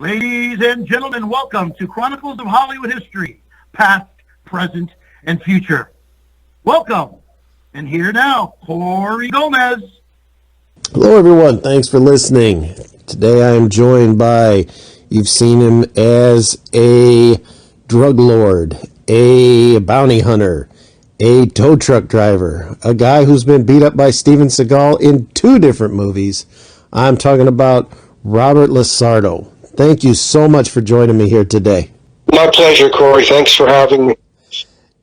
Ladies and gentlemen, welcome to Chronicles of Hollywood History, Past, Present, and Future. Welcome. And here now, Corey Gomez. Hello, everyone. Thanks for listening. Today I am joined by, you've seen him as a drug lord, a bounty hunter, a tow truck driver, a guy who's been beat up by Steven Seagal in 2 different movies. I'm talking about Robert Lasardo. Thank you so much for joining me here today. My pleasure, Corey. Thanks for having me.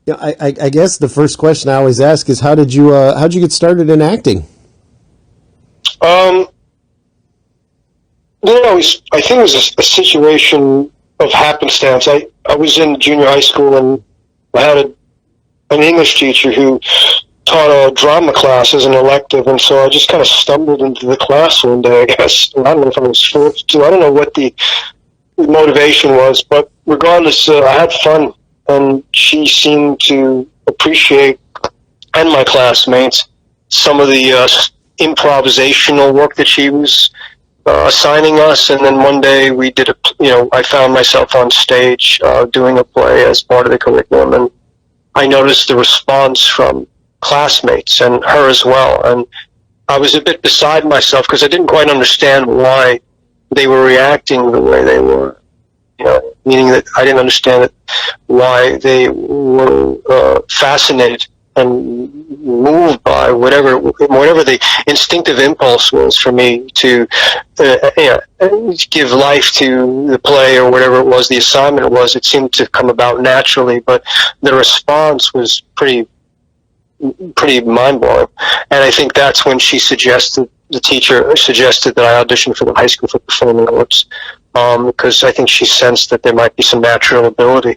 Yeah, I guess the first question I always ask is how'd you get started in acting? I think it was a situation of happenstance. I was in junior high school and I had an English teacher who taught a drama class as an elective, and so I just kind of stumbled into the class one day, I guess. I don't know if I was forced to. I don't know what the motivation was, but regardless, I had fun, and she seemed to appreciate, and my classmates, some of the improvisational work that she was assigning us. And then one day we did I found myself on stage doing a play as part of the curriculum, and I noticed the response from classmates and her as well, and I was a bit beside myself because I didn't quite understand why they were reacting the way they were. Meaning that I didn't understand why they were fascinated and moved by whatever the instinctive impulse was for me to give life to the play or whatever it was the assignment was. It seemed to come about naturally, but the response was pretty mind-blowing. And I think that's when the teacher suggested that I audition for the High School for Performing Arts, because I think she sensed that there might be some natural ability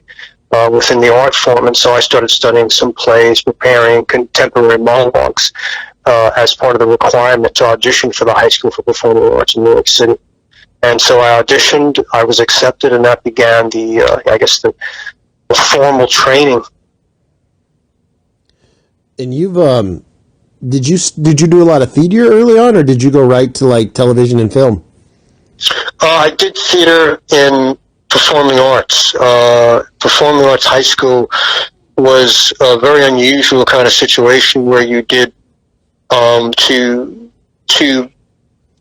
within the art form. And so I started studying some plays, preparing contemporary monologues as part of the requirement to audition for the High School for Performing Arts in New York City. And so I auditioned, I was accepted, and that began the formal training. And you've did you do a lot of theater early on, or did you go right to like television and film? I did theater in performing arts. Performing arts high school was a very unusual kind of situation where you did to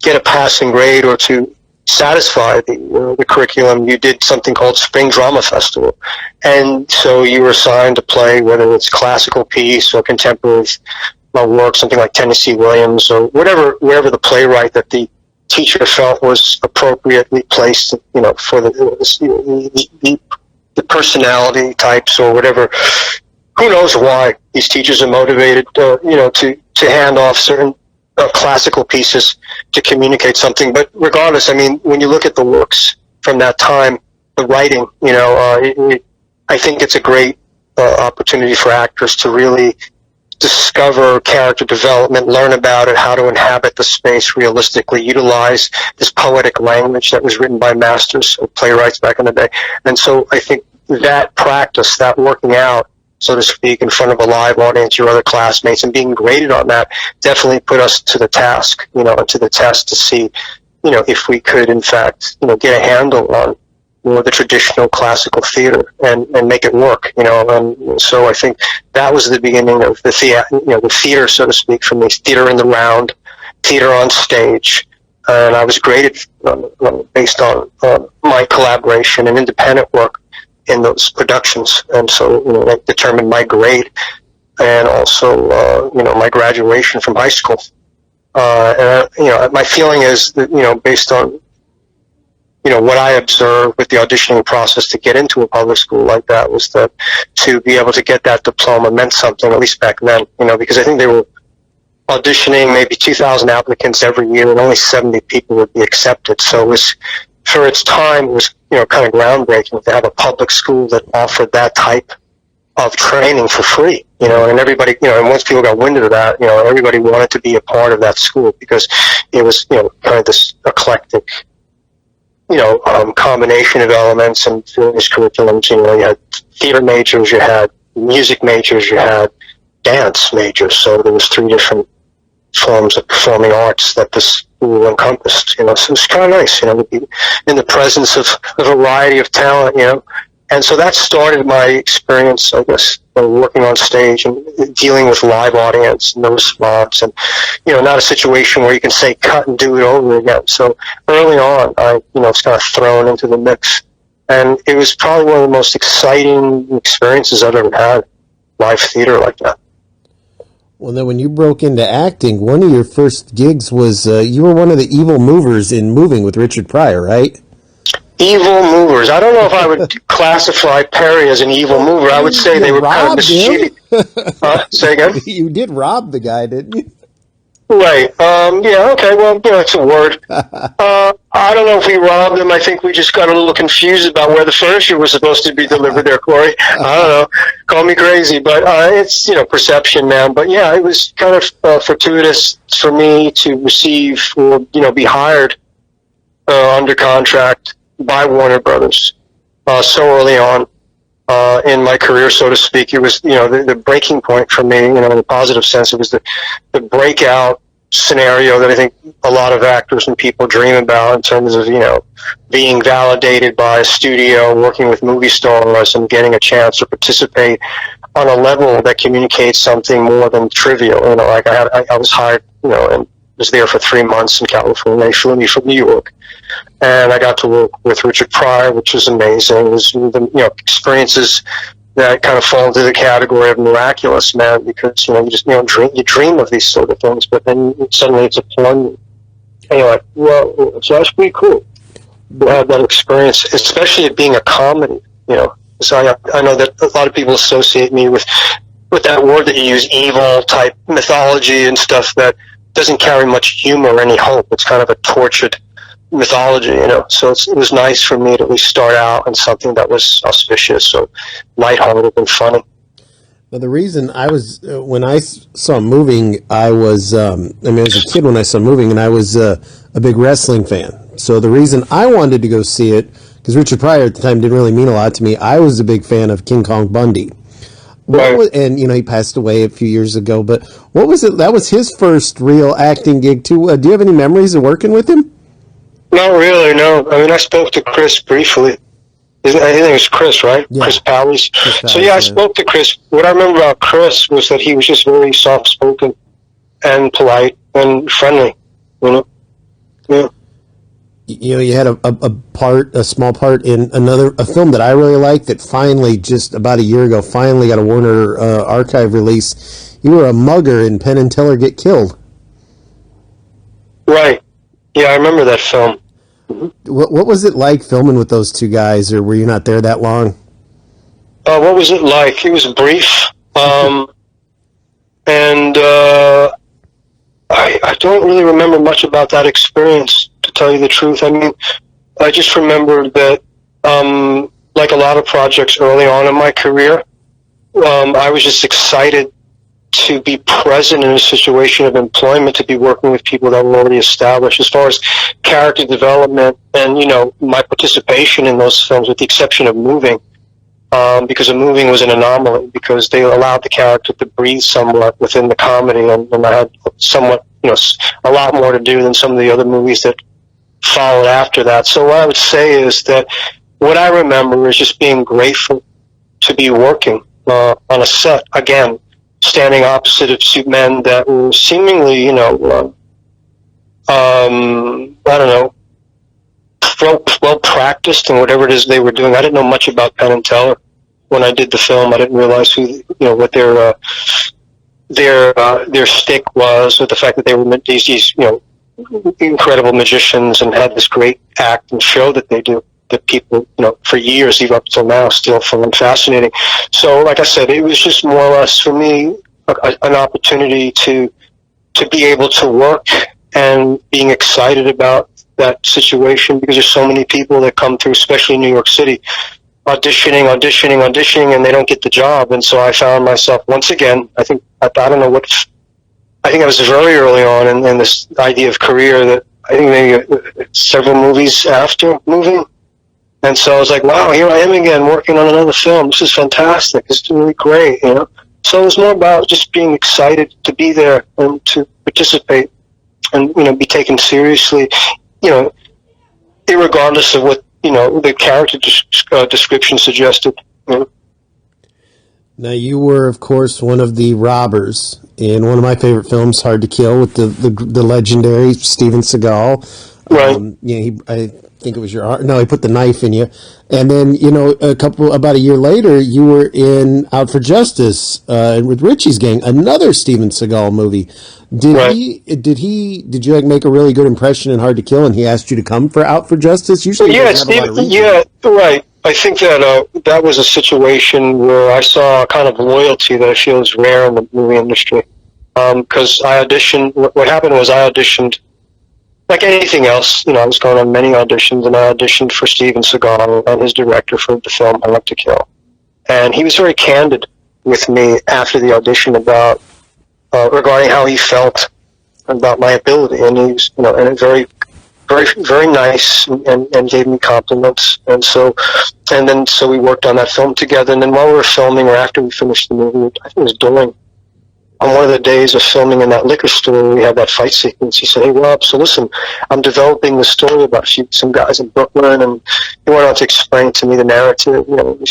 get a passing grade or to satisfy the curriculum, you did something called Spring Drama Festival. And so you were assigned to play, whether it's classical piece or contemporary work, something like Tennessee Williams or wherever the playwright that the teacher felt was appropriately placed, for the personality types or whatever. Who knows why these teachers are motivated, to hand off certain classical pieces to communicate something. But regardless, I mean, when you look at the works from that time, the writing, I think it's a great opportunity for actors to really discover character development, learn about it, how to inhabit the space realistically, utilize this poetic language that was written by masters of playwrights back in the day. And so I think that practice, that working out, so to speak, in front of a live audience, your other classmates, and being graded on that definitely put us to the task, and to the test to see, if we could, in fact, get a handle on the traditional classical theater and make it work, and so I think that was the beginning of the theater, so to speak, for me, theater in the round, theater on stage, and I was graded based on my collaboration and independent work in those productions, and so that determined my grade and also my graduation from high school. And my feeling is that based on what I observed with the auditioning process to get into a public school like that was that to be able to get that diploma meant something, at least back then, because I think they were auditioning maybe 2,000 applicants every year and only 70 people would be accepted. So it was, for its time, it was kind of groundbreaking to have a public school that offered that type of training for free, and everybody, and once people got wind of that, everybody wanted to be a part of that school because it was, kind of this eclectic, combination of elements and various curriculums. You had theater majors, you had music majors, you had dance majors. So there was 3 different forms of performing arts that this school encompassed. So it was kind of nice, to be in the presence of a variety of talent, And so that started my experience, I guess, working on stage and dealing with live audience and the response, and not a situation where you can say cut and do it over again. So early on, I was kind of thrown into the mix, and it was probably one of the most exciting experiences I've ever had, live theater like that. Well, then when you broke into acting, one of your first gigs was you were one of the evil movers in Moving with Richard Pryor, right? Evil movers. I don't know if I would classify Perry as an evil mover. I would say they were kind of mischievous. Say again? You did rob the guy, didn't you? Right. Yeah, okay. Well, it's a word. I don't know if we robbed him. I think we just got a little confused about where the furniture was supposed to be delivered there, Corey. I don't know. Call me crazy, but it's, perception, man. But yeah, it was kind of fortuitous for me to receive or, be hired under contract by Warner Brothers so early on in my career, so to speak. It was, the breaking point for me, in a positive sense. It was the breakout scenario that I think a lot of actors and people dream about in terms of, being validated by a studio, working with movie stars, and getting a chance to participate on a level that communicates something more than trivial. Like I was hired, and was there for 3 months in California. They flew me from New York. And I got to work with Richard Pryor, which was amazing. It was, experiences that kind of fall into the category of miraculous, man, because, you just, you dream of these sort of things, but then suddenly it's upon you. Anyway, well, so that's pretty cool to have that experience, especially it being a comedy, So I know that a lot of people associate me with that word that you use, evil type mythology and stuff that doesn't carry much humor or any hope. It's kind of a tortured mythology, So it was nice for me to at least start out in something that was auspicious or lighthearted and funny. Well, the reason I was, when I saw Moving, I was, I was a kid when I saw Moving, and I was a big wrestling fan. So the reason I wanted to go see it, because Richard Pryor at the time didn't really mean a lot to me, I was a big fan of King Kong Bundy. And, he passed away a few years ago, but what was it? That was his first real acting gig, too. Do you have any memories of working with him? Not really, no. I spoke to Chris briefly. I think it was Chris, right? Yeah. Chris Powers. So, yeah, I spoke to Chris. What I remember about Chris was that he was just very soft-spoken and polite and friendly, Yeah. You had a small part in a film that I really liked that finally, just about a year ago, finally got a Warner Archive release. You were a mugger in Penn and Teller Get Killed. Right. Yeah, I remember that film. Mm-hmm. What was it like filming with those two guys, or were you not there that long? What was it like? It was brief. And I don't really remember much about that experience, to tell you the truth. I just remember that, like a lot of projects early on in my career, I was just excited to be present in a situation of employment, to be working with people that were already established. As far as character development and, my participation in those films, with the exception of Moving, because Moving was an anomaly, because they allowed the character to breathe somewhat within the comedy, and I had somewhat, a lot more to do than some of the other movies that followed after that. So what I would say is that what I remember is just being grateful to be working on a set, again, standing opposite of two men that were seemingly, well practiced in whatever it is they were doing. I didn't know much about Penn and Teller when I did the film. I didn't realize what their stick was, or the fact that they were these incredible magicians and had this great act and show that they do, that people, for years, even up till now, still find fascinating. So, like I said, it was just more or less for me an opportunity to be able to work and being excited about that situation, because there's so many people that come through, especially in New York City, auditioning, and they don't get the job. And so I found myself once again, I think I was very early on in this idea of career, that I think maybe several movies after Moving. And so I was like, wow, here I am again working on another film. This is fantastic. It's really great, So it was more about just being excited to be there and to participate and, be taken seriously, irregardless of what, the character description suggested. Now, you were, of course, one of the robbers in one of my favorite films, Hard to Kill, with the legendary Steven Seagal. Right. I think it was your arm. No, he put the knife in you. And then, about a year later, you were in Out for Justice with Richie's Gang, another Steven Seagal movie. Did you make a really good impression in Hard to Kill, and he asked you to come for Out for Justice? Usually, right. I think that that was a situation where I saw a kind of loyalty that I feel is rare in the movie industry. Because I auditioned. What happened was I auditioned. Like anything else, I was going on many auditions, and I auditioned for Steven Seagal and his director for the film Hard to Kill. And he was very candid with me after the audition about regarding how he felt about my ability, and he was, and very, very, very nice, and gave me compliments. And so we worked on that film together. And then while we were filming, or after we finished the movie, I think it was during. On one of the days of filming in that liquor store, we had that fight sequence. He said, "Hey, Rob, so listen, I'm developing the story about some guys in Brooklyn," and he went on to explain to me the narrative, the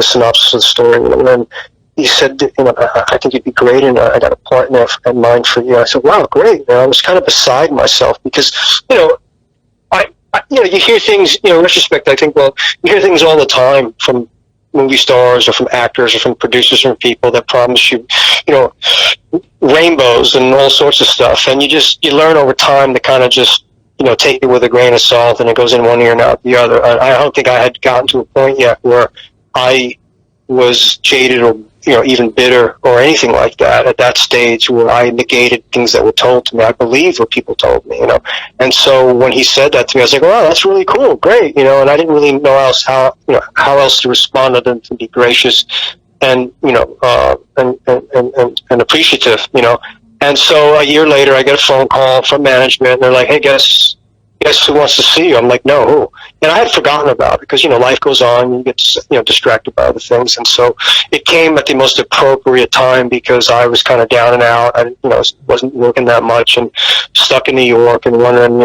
synopsis of the story. And he said, I think you'd be great, and I got a partner in mind for you. I said, "Wow, great!" And I was kind of beside myself because, you hear things. In retrospect, I think, well, you hear things all the time from movie stars or from actors or from producers or people that promise you, rainbows and all sorts of stuff. And you learn over time to kind of just, take it with a grain of salt, and it goes in one ear and out the other. I don't think I had gotten to a point yet where I was jaded or, even bitter or anything like that at that stage where I negated things that were told to me. I believed what people told me, And so when he said that to me, I was like, "Wow, that's really cool, great," and I didn't really know how else to respond other than to be gracious and, and appreciative, And so a year later, I get a phone call from management, and they're like, "Hey, guess who wants to see you?" I'm like, "No, who?" And I had forgotten about it because, life goes on, you get, distracted by other things. And so it came at the most appropriate time because I was kind of down and out. I, wasn't working that much and stuck in New York and wondering,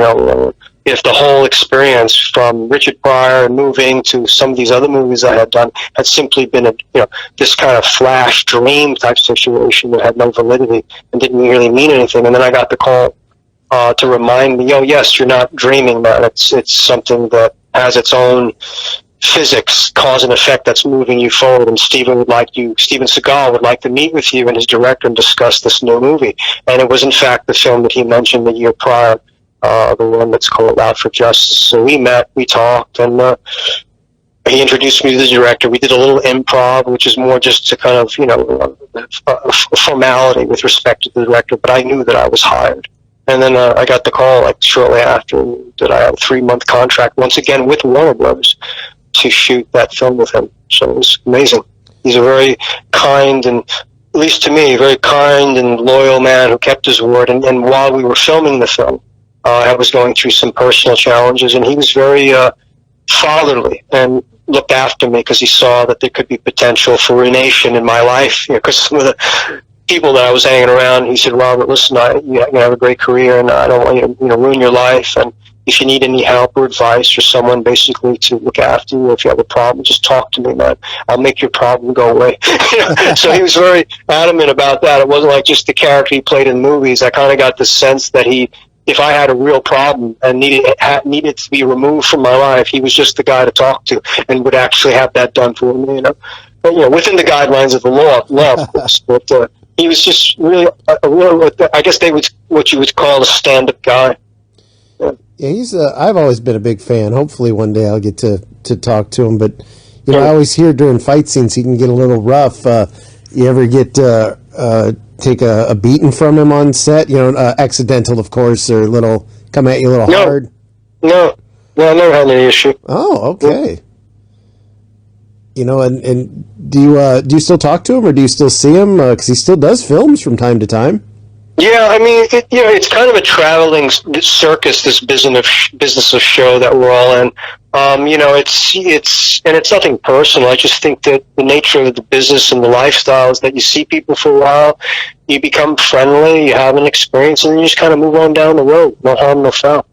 if the whole experience from Richard Pryor and moving to some of these other movies I had done had simply been this kind of flash dream type situation that had no validity and didn't really mean anything. And then I got the call to remind me, yes, you're not dreaming, man. It's something that has its own physics, cause and effect that's moving you forward. And Steven Seagal would like to meet with you and his director and discuss this new movie. And it was in fact the film that he mentioned the year prior, the one that's called Out for Justice. So we met, we talked, and he introduced me to the director. We did a little improv, which is more just to kind of, a formality with respect to the director, but I knew that I was hired. And then I got the call shortly after that I had a 3-month contract once again with Warner Brothers to shoot that film with him. So it was amazing. He's a very kind and, at least to me, very kind and loyal man who kept his word. And while we were filming the film, I was going through some personal challenges, and he was very fatherly and looked after me because he saw that there could be potential for ruination in my life. Because some of the people that I was hanging around, he said, "Robert, listen, you have a great career, and I don't want you to ruin your life. And if you need any help or advice or someone basically to look after you, or if you have a problem, just talk to me, man. I'll make your problem go away." So he was very adamant about that. It wasn't like just the character he played in movies. I kind of got the sense that if I had a real problem and needed to be removed from my life, he was just the guy to talk to and would actually have that done for me, But, within the guidelines of the law, of course. But he was just really a real, I guess what you would call a stand-up guy. Yeah, I've always been a big fan. Hopefully one day I'll get to talk to him. But, I always hear during fight scenes he can get a little rough. You ever take a beating from him on set? Accidental, of course, or come at you a little hard? No, I never had any issue. Oh, okay. And do you still talk to him, or do you still see him? Because he still does films from time to time. Yeah, I mean, it's kind of a traveling circus, this business of show that we're all in. It's nothing personal. I just think that the nature of the business and the lifestyle is that you see people for a while, you become friendly, you have an experience, and then you just kind of move on down the road. No harm, no foul.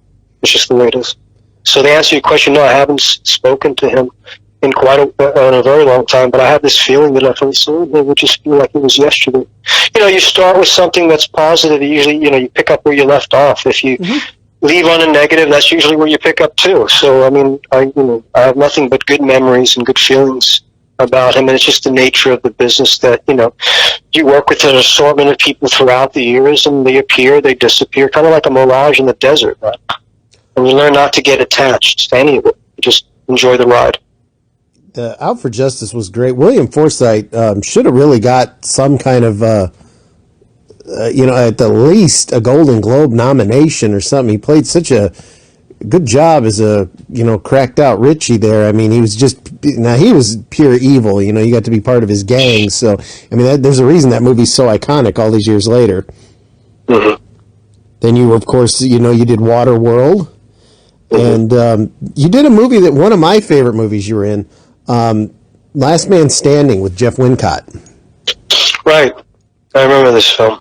It's just the way it is. So to answer your question, no, I haven't spoken to him in in a very long time, but I have this feeling that if I saw him, it would just feel like it was yesterday. You start with something that's positive. Usually, you pick up where you left off. If you leave on a negative, that's usually where you pick up too. So, I mean, I have nothing but good memories and good feelings about him, and it's just the nature of the business that, you work with an assortment of people throughout the years, and they appear, they disappear, kind of like a mirage in the desert, right? And you learn not to get attached to any of it. You just enjoy the ride. Out for Justice was great. William Forsythe should have really got some kind of, at the least a Golden Globe nomination or something. He played such a good job as a, cracked out Richie there. I mean, he was he was pure evil. You got to be part of his gang. So, I mean, there's a reason that movie's so iconic all these years later. Mm-hmm. Then you, of course, you did Waterworld. Mm-hmm. And you did a movie that one of my favorite movies you were in, Last Man Standing with Jeff Wincott. Right. I remember this film.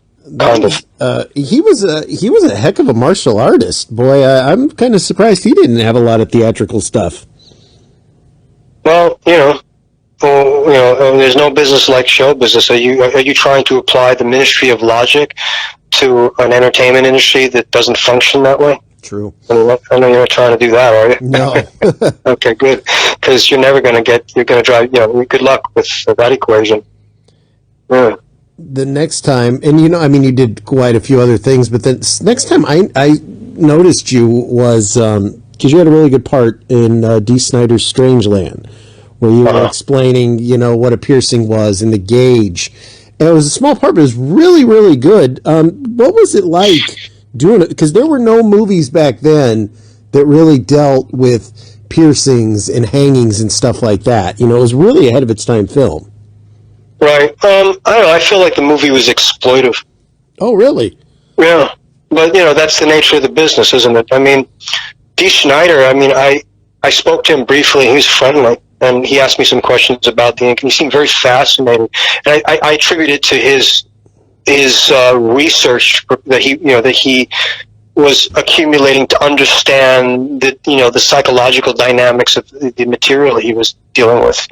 He was a heck of a martial artist. Boy, I'm kind of surprised he didn't have a lot of theatrical stuff. Well, there's no business like show business. Are you trying to apply the ministry of logic to an entertainment industry that doesn't function that way? True. I know you're not trying to do that, are you? No. Okay, good. Because you're never going to you're going to drive, good luck with that equation. Yeah. The next time, and you did quite a few other things, but the next time I noticed you was, because you had a really good part in Dee Snider's Strangeland, where you were explaining, what a piercing was and the gauge. And it was a small part, but it was really, really good. What was it like doing it? Because there were no movies back then that really dealt with piercings and hangings and stuff like that. It was really ahead of its time film. Right. I don't know. I feel like the movie was exploitive. Oh, really? Yeah. But, that's the nature of the business, isn't it? I mean, Dee Snider, I spoke to him briefly. He was friendly, and he asked me some questions about the ink, and he seemed very fascinated. And I attribute it to his research that he was accumulating to understand the psychological dynamics of the material he was dealing with,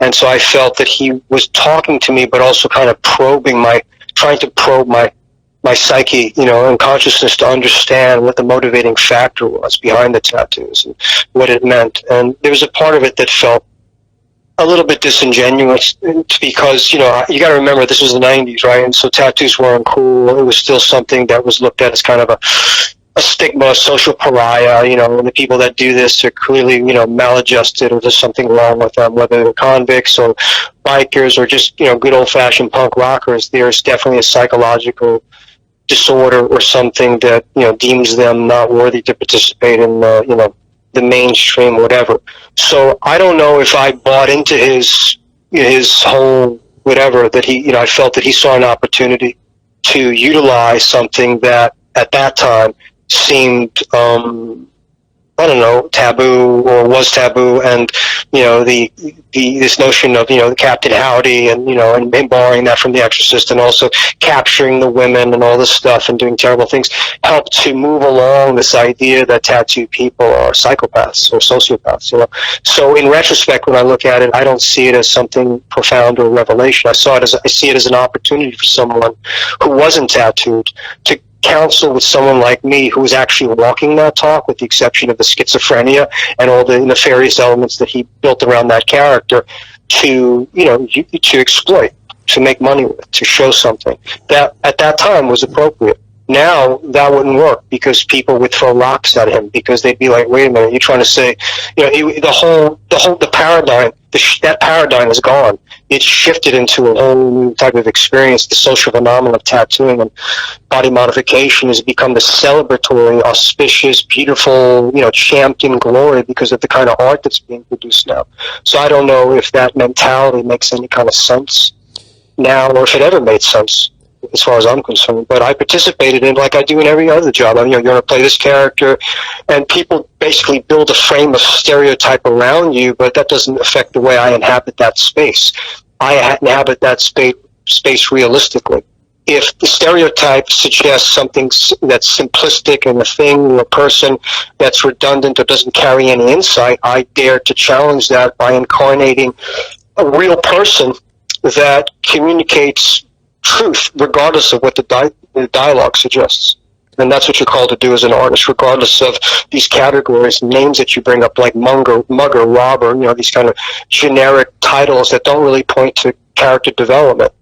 and so I felt that he was talking to me, but also kind of trying to probe my psyche, and consciousness to understand what the motivating factor was behind the tattoos and what it meant. And there was a part of it that felt a little bit disingenuous because, you got to remember this was the 90s, right? And so tattoos weren't cool. It was still something that was looked at as kind of a stigma, a social pariah, and the people that do this are clearly, maladjusted, or there's something wrong with them, whether they're convicts or bikers or just, good old-fashioned punk rockers. There's definitely a psychological disorder or something that, deems them not worthy to participate in, the mainstream, whatever. So I don't know if I bought into his whole whatever, that I felt that he saw an opportunity to utilize something that at that time seemed, taboo, or was taboo, and this notion of Captain Howdy, and and borrowing that from The Exorcist, and also capturing the women and all this stuff and doing terrible things, helped to move along this idea that tattooed people are psychopaths or sociopaths. So in retrospect, when I look at it, I don't see it as something profound or revelation. I see it as an opportunity for someone who wasn't tattooed to counsel with someone like me who was actually walking that talk, with the exception of the schizophrenia and all the nefarious elements that he built around that character, to exploit, to make money with, to show something that at that time was appropriate. Now that wouldn't work, because people would throw rocks at him, because they'd be like, "Wait a minute, you're trying to say, the paradigm, that paradigm is gone. It's shifted into a whole new type of experience. The social phenomenon of tattooing and body modification has become the celebratory, auspicious, beautiful, championed glory because of the kind of art that's being produced now." So I don't know if that mentality makes any kind of sense now, or if it ever made sense. as far as I'm concerned. But I participated in it like I do in every other job. I mean, you're going to play this character, and people basically build a frame of stereotype around you, but that doesn't affect the way I inhabit that space. I inhabit that space realistically. If the stereotype suggests something that's simplistic and a thing or a person that's redundant or doesn't carry any insight, I dare to challenge that by incarnating a real person that communicates truth regardless of what the dialogue suggests. And that's what you're called to do as an artist, regardless of these categories, names that you bring up like mugger, robber, these kind of generic titles that don't really point to character development.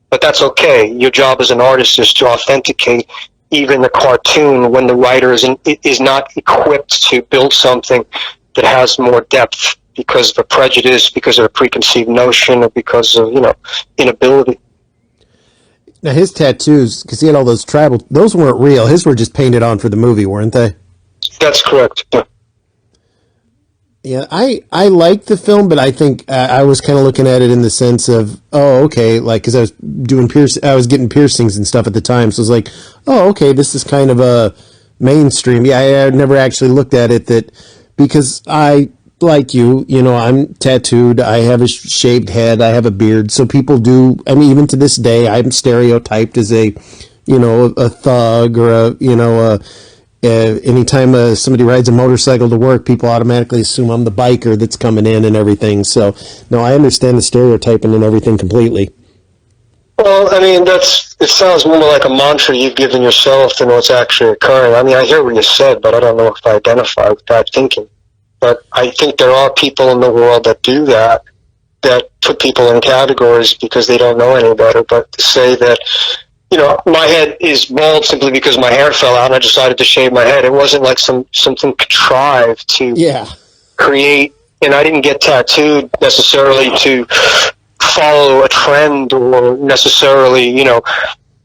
But that's okay. Your job as an artist is to authenticate even a cartoon when the writer is not equipped to build something that has more depth because of a prejudice, because of a preconceived notion, or because of, inability. Now, his tattoos, because he had all those tribal, those weren't real. His were just painted on for the movie, weren't they? That's correct. Yeah, I liked the film, but I think I was kind of looking at it in the sense of, oh, okay, like, because I was getting piercings and stuff at the time, so I was like, oh, okay, this is kind of a mainstream. Yeah, I had never actually looked at it because I, like you, I'm tattooed, I have a shaved head, I have a beard, so people do, I mean, even to this day, I'm stereotyped as a thug or anytime somebody rides a motorcycle to work, people automatically assume I'm the biker that's coming in and everything. So, no, I understand the stereotyping and everything completely. Well, I mean, it sounds more like a mantra you've given yourself than what's actually occurring. I mean, I hear what you said, but I don't know if I identify with that thinking. But I think there are people in the world that do that put people in categories because they don't know any better. But to say that, my head is bald simply because my hair fell out and I decided to shave my head. It wasn't like something contrived to create, and I didn't get tattooed necessarily to follow a trend or necessarily,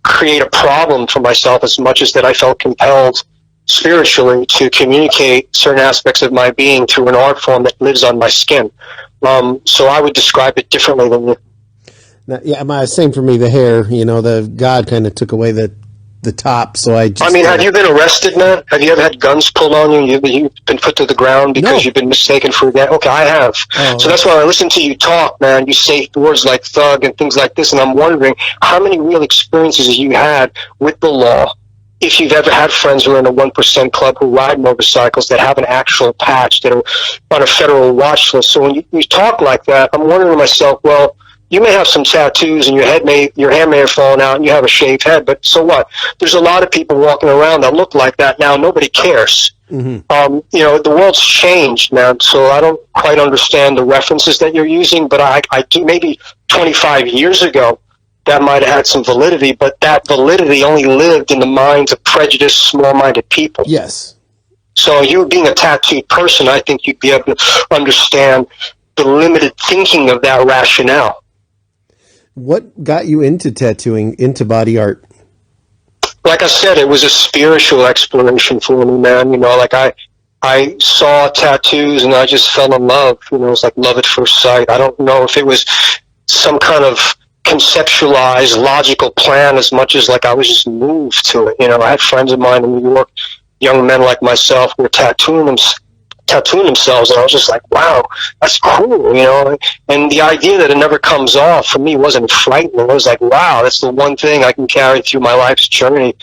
create a problem for myself as much as that I felt compelled spiritually to communicate certain aspects of my being through an art form that lives on my skin. So I would describe it differently than you. Now, yeah, same for me. The hair, the God kind of took away the top, so I just... I mean, have you been arrested, man? Have you ever had guns pulled on you? You've been put to the ground because you've been mistaken for that? Okay, I have. Oh. So that's why I listen to you talk, man. You say words like thug and things like this, and I'm wondering how many real experiences you had with the law. If you've ever had friends who are in a 1% club who ride motorcycles that have an actual patch, that are on a federal watch list. So when you talk like that, I'm wondering to myself, well, you may have some tattoos and your hair may have fallen out and you have a shaved head, but so what? There's a lot of people walking around that look like that now. Nobody cares. Mm-hmm. The world's changed, man, so I don't quite understand the references that you're using, but I do. Maybe 25 years ago, that might have had some validity, but that validity only lived in the minds of prejudiced, small-minded people. Yes. So you being a tattooed person, I think you'd be able to understand the limited thinking of that rationale. What got you into tattooing, into body art? Like I said, it was a spiritual exploration for me, man. Like I saw tattoos and I just fell in love. It was like love at first sight. I don't know if it was some kind of conceptualized, logical plan as much as like I was just moved to it. I had friends of mine in New York, young men like myself, who were tattooing themselves, and I was just like, wow, that's cool, and the idea that it never comes off for me wasn't frightening. I was like, wow, that's the one thing I can carry through my life's journey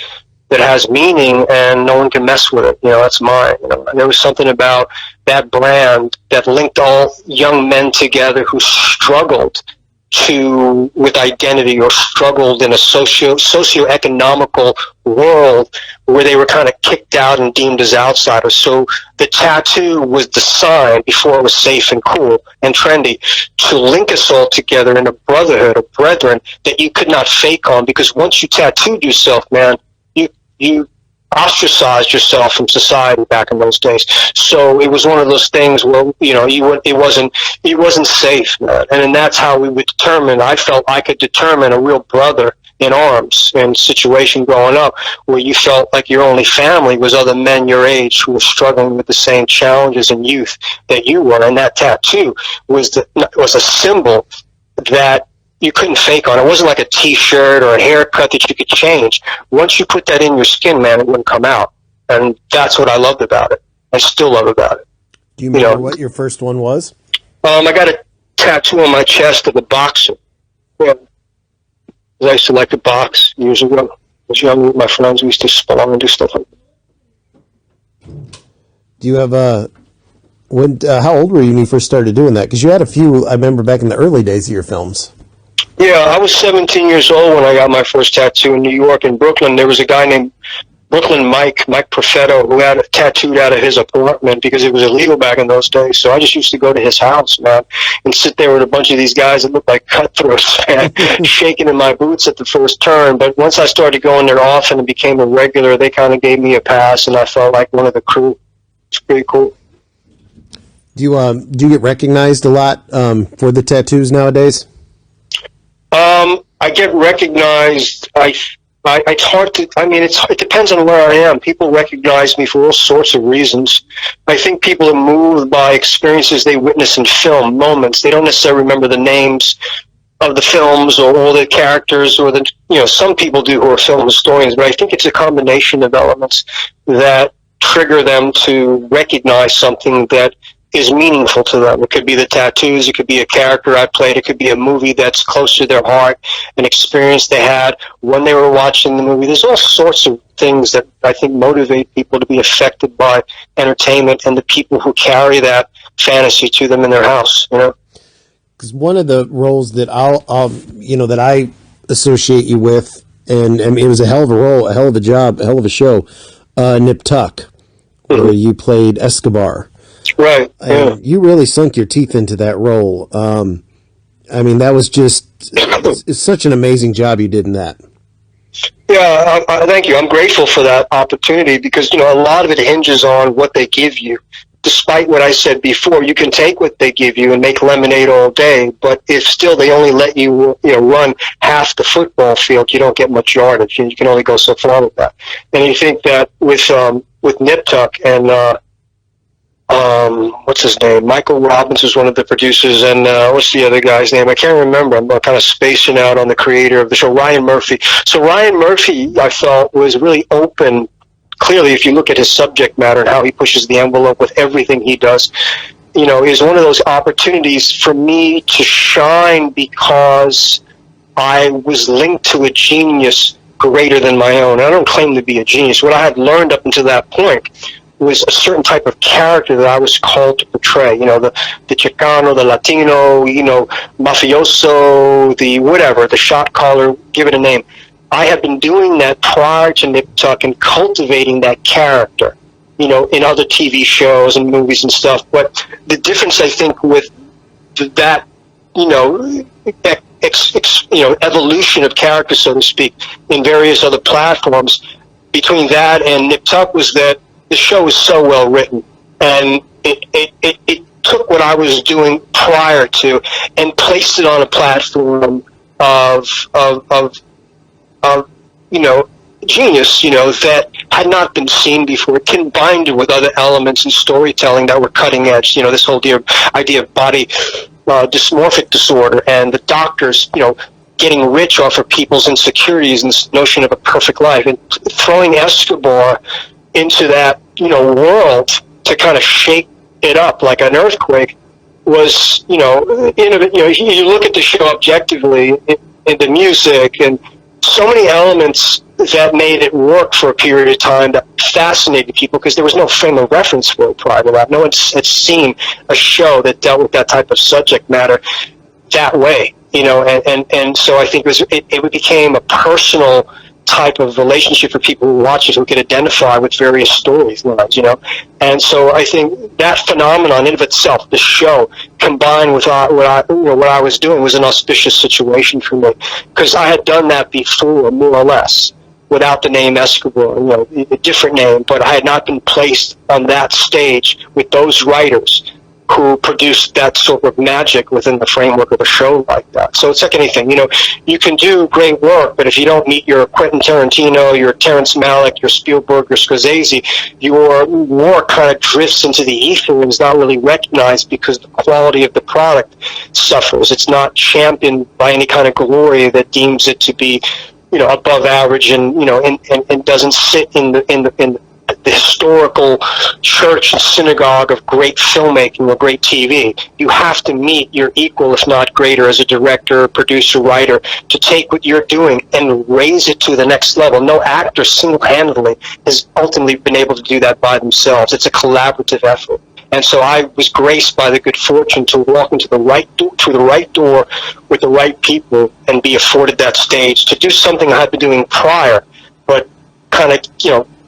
that has meaning and no one can mess with it. That's mine. There was something about that brand that linked all young men together who struggled with identity or struggled in a socio-economical world where they were kind of kicked out and deemed as outsiders. So the tattoo was the sign, before it was safe and cool and trendy, to link us all together in a brotherhood of brethren that you could not fake on, because once you tattooed yourself, man, you ostracized yourself from society back in those days. So it was one of those things where it wasn't safe, man. And that's how we would determine. I felt I could determine a real brother in arms in situation growing up where you felt like your only family was other men your age who were struggling with the same challenges in youth that you were. And that tattoo was a symbol that you couldn't fake on. It wasn't like a T-shirt or a haircut that you could change. Once you put that in your skin, man, it wouldn't come out. And that's what I loved about it. I still love about it. Do you remember what your first one was? I got a tattoo on my chest of a boxer. Yeah. I used to like to box years ago. When I was young with my friends, we used to spar and do stuff like that. Do you have how old were you when you first started doing that? Because you had a few, I remember back in the early days of your films. Yeah, I was 17 years old when I got my first tattoo in New York. In Brooklyn, there was a guy named Brooklyn Mike Perfetto, who had it tattooed out of his apartment because it was illegal back in those days. So I just used to go to his house, man, and sit there with a bunch of these guys that looked like cutthroats, man, shaking in my boots at the first turn. But once I started going there often and became a regular, they kind of gave me a pass, and I felt like one of the crew. It's pretty cool. Do you get recognized a lot for the tattoos nowadays? I get recognized. It's hard to. I mean, it depends on where I am. People recognize me for all sorts of reasons. I think people are moved by experiences they witness in film, moments. They don't necessarily remember the names of the films or all the characters, or some people do who are film historians. But I think it's a combination of elements that trigger them to recognize something that is meaningful to them. It could be the tattoos, it could be a character I played, it could be a movie that's close to their heart, an experience they had when they were watching the movie. There's all sorts of things that I think motivate people to be affected by entertainment and the people who carry that fantasy to them in their house, Because one of the roles that that I associate you with, and I mean, it was a hell of a role, a hell of a job, a hell of a show, Nip Tuck, where you played Escobar. Right. Yeah. You really sunk your teeth into that role. I mean, that was just it's such an amazing job you did in that. Yeah, thank you. I'm grateful for that opportunity because, a lot of it hinges on what they give you. Despite what I said before, you can take what they give you and make lemonade all day, but if still they only let you, run half the football field, you don't get much yardage, and you can only go so far with that. And you think that with Nip Tuck and what's his name? Michael Robbins was one of the producers, and what's the other guy's name? I can't remember. I'm kind of spacing out on the creator of the show, Ryan Murphy. So Ryan Murphy, I felt, was really open. Clearly, if you look at his subject matter and how he pushes the envelope with everything he does, is one of those opportunities for me to shine because I was linked to a genius greater than my own. I don't claim to be a genius. What I had learned up until that point was a certain type of character that I was called to portray. The Chicano, the Latino, mafioso, the whatever, the shot caller, give it a name. I had been doing that prior to Nip Tuck and cultivating that character, in other TV shows and movies and stuff. But the difference, I think, with that, evolution of character, so to speak, in various other platforms, between that and Nip Tuck was that the show was so well written, and it took what I was doing prior to and placed it on a platform of genius, that had not been seen before. It combined it with other elements in storytelling that were cutting edge. This whole idea of body dysmorphic disorder and the doctors, getting rich off of people's insecurities and this notion of a perfect life, and throwing Escobar into that world to kind of shake it up like an earthquake was you look at the show objectively in the music and so many elements that made it work for a period of time that fascinated people because there was no frame of reference for it prior to that. No one had seen a show that dealt with that type of subject matter that way, and so I think it became a personal type of relationship for people who watch it who could identify with various storylines, and so I think that phenomenon in and of itself, the show, combined with what I was doing, was an auspicious situation for me because I had done that before, more or less, without the name Escobar, a different name, but I had not been placed on that stage with those writers who produced that sort of magic within the framework of a show like that. So it's like anything, you can do great work, but if you don't meet your Quentin Tarantino, your Terrence Malick, your Spielberg, your Scorsese, your work kind of drifts into the ether and is not really recognized because the quality of the product suffers. It's not championed by any kind of glory that deems it to be, above average, and and doesn't sit in the historical church and synagogue of great filmmaking or great TV. You have to meet your equal, if not greater, as a director, producer, writer, to take what you're doing and raise it to the next level. No actor single-handedly has ultimately been able to do that by themselves. It's a collaborative effort. And so I was graced by the good fortune to walk into the right door with the right people and be afforded that stage to do something I had been doing prior, but kind of,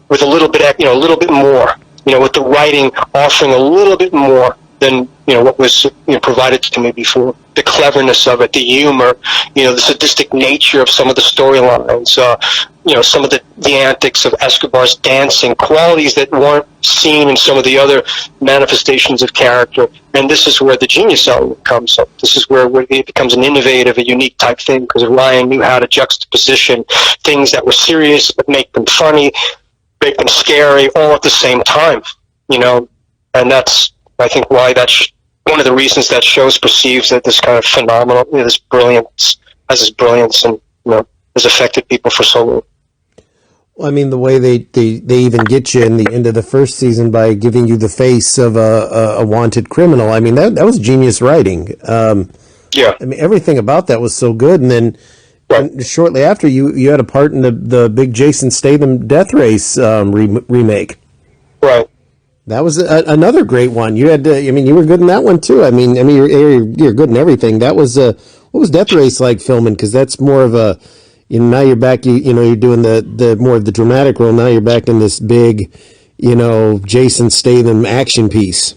with a little bit more, with the writing offering a little bit more than, what was provided to me before. The cleverness of it, the humor, the sadistic nature of some of the storylines, some of the antics of Escobar's dancing, qualities that weren't seen in some of the other manifestations of character. And this is where the genius element comes up. This is where it becomes an innovative, a unique type thing, because Ryan knew how to juxtaposition things that were serious but make them funny, make them scary, all at the same time, and that's, I think, why that's one of the reasons that shows perceives that this kind of phenomenal, this brilliance, and, has affected people for so long. Well, I mean, the way they even get you in the end of the first season by giving you the face of a wanted criminal. I mean, that was genius writing. Yeah. I mean, everything about that was so good. And then and shortly after, you had a part in the big Jason Statham Death Race remake. Right. That was another great one. You had, you were good in that one too. I mean, you're good in everything. That was what was Death Race like filming? Because that's more of a, now you're back. You're doing the more of the dramatic role. Now you're back in this big, Jason Statham action piece.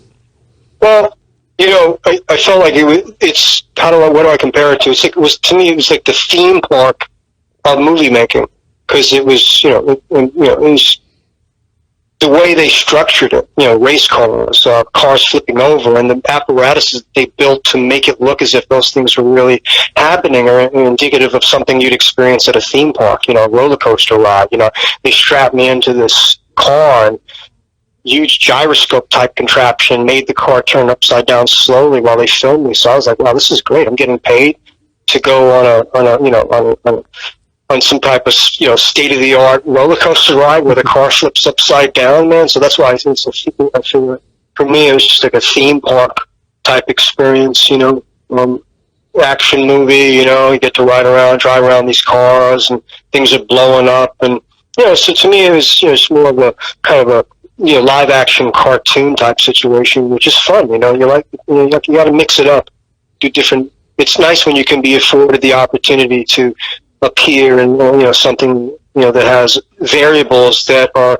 Well, I felt like it's what do I compare it to? It's like, to me, it was like the theme park of movie making, because it was, it was the way they structured it, race cars, cars flipping over, and the apparatuses they built to make it look as if those things were really happening or indicative of something you'd experience at a theme park, a roller coaster ride. They strapped me into this car, and huge gyroscope type contraption made the car turn upside down slowly while they filmed me. So I was like, wow, this is great. I'm getting paid to go on some type of, state-of-the-art roller coaster ride where the car flips upside down, man. So that's why I think I feel like, for me, it was just like a theme park type experience, action movie, you get to ride around, drive around these cars, and things are blowing up. And, so to me, it was, it's more of a kind of a, live action cartoon type situation, which is fun, you got to mix it up, do different. It's nice when you can be afforded the opportunity to appear in something that has variables that are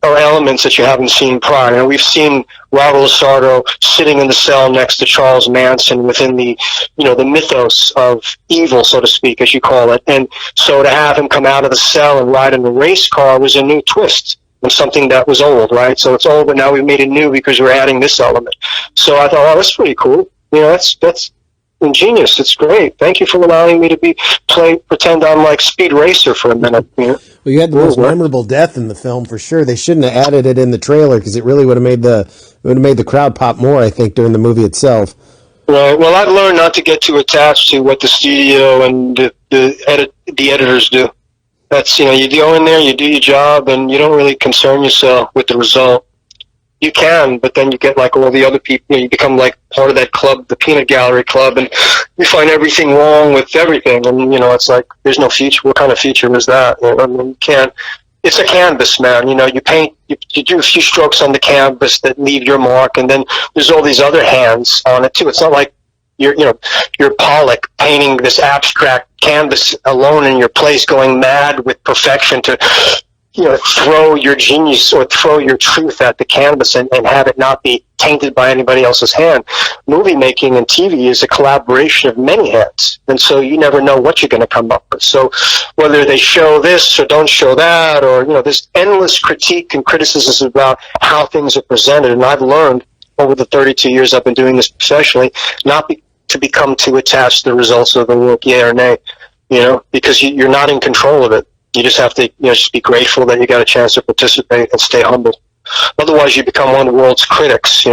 elements that you haven't seen prior. We've seen Robert Lasardo sitting in the cell next to Charles Manson within the the mythos of evil, so to speak, as you call it. And so to have him come out of the cell and ride in the race car was a new twist and something that was old, right? So it's old, but now we made it new because we're adding this element. So I thought, oh, that's pretty cool. That's ingenious. It's great. Thank you for allowing me to pretend I'm like Speed Racer for a minute. Well, you had the most memorable death in the film for sure. They shouldn't have added it in the trailer because it really would have made the crowd pop more, I think, during the movie itself. Right. Well, I've learned not to get too attached to what the studio and the editors do. That's, you go in there, you do your job, and you don't really concern yourself with the result. You can, but then you get like all the other people, you become like part of that club, the peanut gallery club, and you find everything wrong with everything. And, it's like, there's no future. What kind of future is that? You can't, it's a canvas, man. You paint, you do a few strokes on the canvas that leave your mark, and then there's all these other hands on it too. It's not like you're Pollock painting this abstract canvas alone in your place, going mad with perfection to, throw your genius or throw your truth at the canvas and have it not be tainted by anybody else's hand. Movie making and TV is a collaboration of many hands, and so you never know what you're going to come up with. So whether they show this or don't show that, or there's endless critique and criticisms about how things are presented. And I've learned over the 32 years I've been doing this professionally to become too attached to the results of the work, yay or nay, because you're not in control of it. You just have to just be grateful that you got a chance to participate and stay humble. Otherwise, you become one of the world's critics.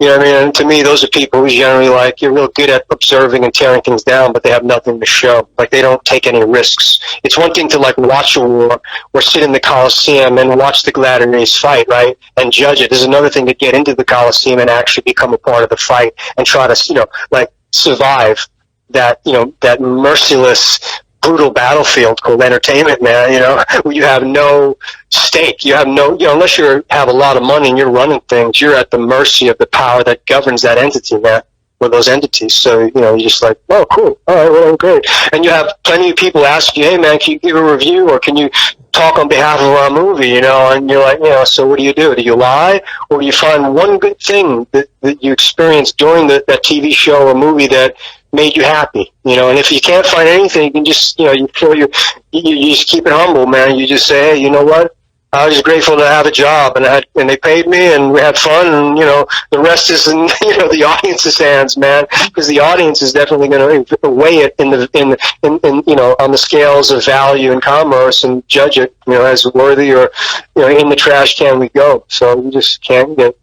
You know what I mean? And to me, those are people who generally, like, you're real good at observing and tearing things down, but they have nothing to show. Like, they don't take any risks. It's one thing to, like, watch a war or sit in the Coliseum and watch the gladiators fight, right, and judge it. There's another thing to get into the Coliseum and actually become a part of the fight and try to, you know, like, survive that, you know, that merciless, brutal battlefield called entertainment, man, you know, where you have no stake. You have no, you know, unless you have a lot of money and you're running things, you're at the mercy of the power that governs that entity, man, or those entities. So, you know, you're just like, oh, cool. All right, well, great. And you have plenty of people ask you, hey, man, can you give a review or can you talk on behalf of our movie, you know? And you're like, you know, so what do you do? Do you lie? Or do you find one good thing that you experienced during that TV show or movie that made you happy, you know? And if you can't find anything, you can just, you know, you just keep it humble, man. You just say, hey, you know what? I was grateful to have a job, and they paid me, and we had fun, and, you know, the rest is in, you know, the audience's hands, man, because the audience is definitely going to weigh it in you know, on the scales of value and commerce and judge it, you know, as worthy or, you know, in the trash can we go. So you just can't get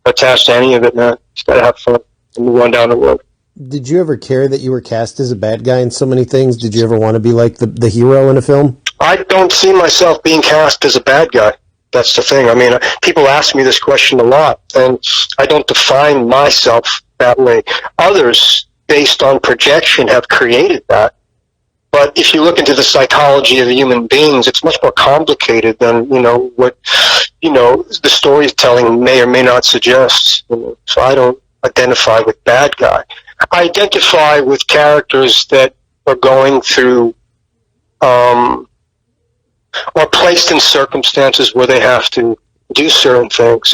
attached to any of it, man. Just got to have fun and move on down the road. Did you ever care that you were cast as a bad guy in so many things? Did you ever want to be like the hero in a film? I don't see myself being cast as a bad guy. That's the thing. I mean, people ask me this question a lot, and I don't define myself that way. Others, based on projection, have created that. But if you look into the psychology of human beings, it's much more complicated than, you know, what, you know, the storytelling may or may not suggest. You know? So I don't identify with bad guy. I identify with characters that are going through, or placed in circumstances where they have to do certain things.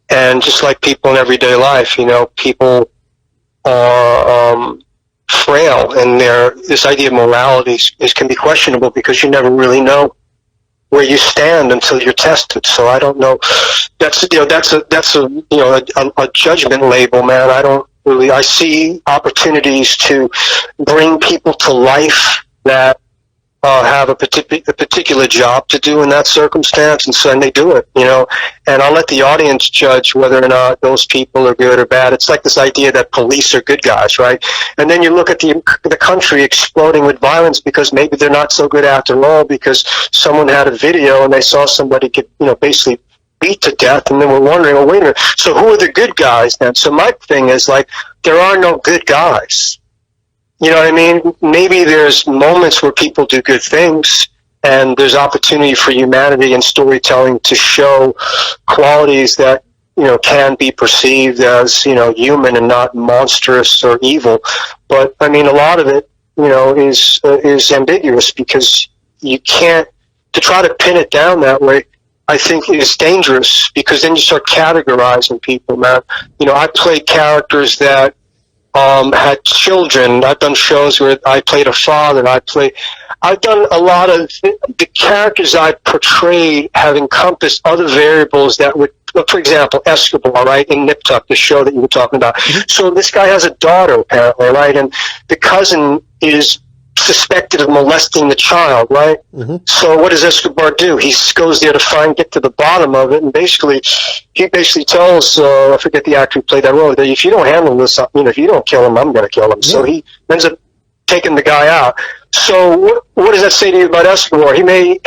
And just like people in everyday life, you know, people are frail, and this idea of morality can be questionable because you never really know where you stand until you're tested. So I don't know. That's, you know, that's a you know, a judgment label, man. I see opportunities to bring people to life that have a particular job to do in that circumstance, and they do it, you know, and I'll let the audience judge whether or not those people are good or bad. It's like this idea that police are good guys, right? And then you look at the country exploding with violence because maybe they're not so good after all, because someone had a video and they saw somebody get, you know, basically beat to death, and then we're wondering, well, wait a minute, so who are the good guys then? So my thing is, like, there are no good guys. You know what I mean? Maybe there's moments where people do good things, and there's opportunity for humanity and storytelling to show qualities that, you know, can be perceived as, you know, human and not monstrous or evil. But I mean, a lot of it, you know, is ambiguous, because you can't, to try to pin it down that way, I think is dangerous, because then you start categorizing people, man. You know, I play characters that had children. I've done shows where I played a father. I've done a lot of the characters I portrayed have encompassed other variables that would, for example, Escobar, right, in Nip Tuck, the show that you were talking about. So this guy has a daughter, apparently, right, and the cousin is suspected of molesting the child, right? Mm-hmm. So what does Escobar do? He goes there to get to the bottom of it, and he basically tells, I forget the actor who played that role, that if you don't handle this, you know, if you don't kill him, I'm going to kill him. Yeah. So he ends up taking the guy out. So what does that say to you about Escobar? He may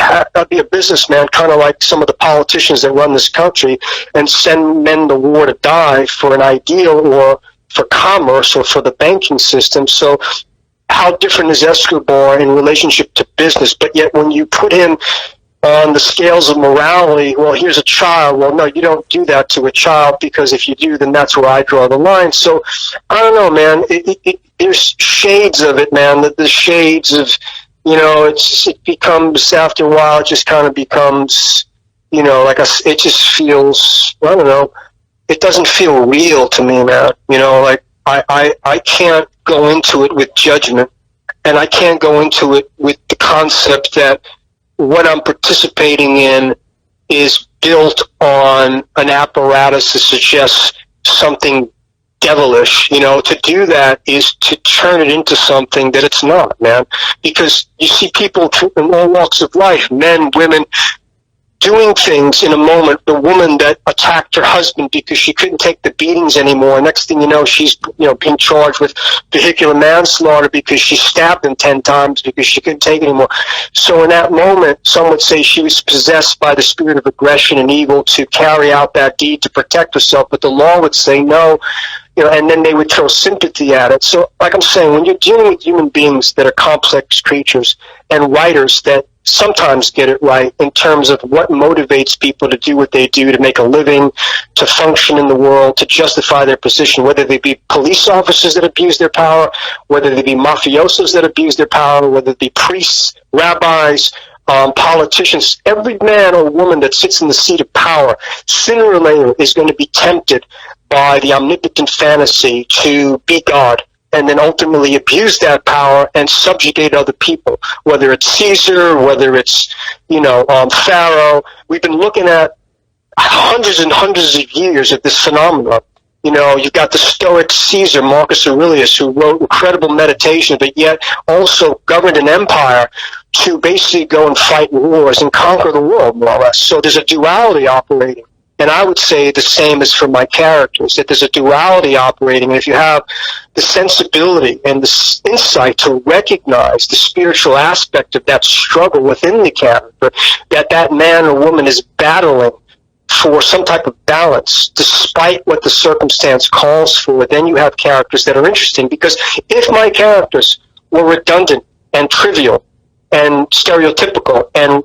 be a businessman, kind of like some of the politicians that run this country, and send men to war to die for an ideal or for commerce or for the banking system. So how different is Escobar in relationship to business? But yet when you put him on the scales of morality, well, here's a child. Well, no, you don't do that to a child, because if you do, then that's where I draw the line. So I don't know, man. There's shades of it, man. The shades of, you know, it becomes, after a while, it just kind of becomes, you know, like it just feels, I don't know, it doesn't feel real to me, man. You know, like I can't go into it with judgment, and I can't go into it with the concept that what I'm participating in is built on an apparatus that suggests something devilish. You know, to do that is to turn it into something that it's not, man. Because you see people in all walks of life, men, women, doing things in a moment. The woman that attacked her husband because she couldn't take the beatings anymore. Next thing you know, she's being charged with vehicular manslaughter because she stabbed him 10 times because she couldn't take it anymore. So in that moment, some would say she was possessed by the spirit of aggression and evil to carry out that deed to protect herself. But the law would say no. And then they would throw sympathy at it. So, like I'm saying, when you're dealing with human beings that are complex creatures and writers that sometimes get it right in terms of what motivates people to do what they do, to make a living, to function in the world, to justify their position, whether they be police officers that abuse their power, whether they be mafiosos that abuse their power, whether they be priests, rabbis, politicians, every man or woman that sits in the seat of power, sooner or later is going to be tempted by the omnipotent fantasy to be God, and then ultimately abuse that power and subjugate other people, whether it's Caesar, whether it's, Pharaoh. We've been looking at hundreds and hundreds of years of this phenomenon. You've got the Stoic Caesar, Marcus Aurelius, who wrote incredible meditation, but yet also governed an empire to basically go and fight wars and conquer the world, more or less. So there's a duality operating. And I would say the same is for my characters, that there's a duality operating. And if you have the sensibility and the insight to recognize the spiritual aspect of that struggle within the character, that man or woman is battling for some type of balance, despite what the circumstance calls for, then you have characters that are interesting. Because if my characters were redundant and trivial and stereotypical and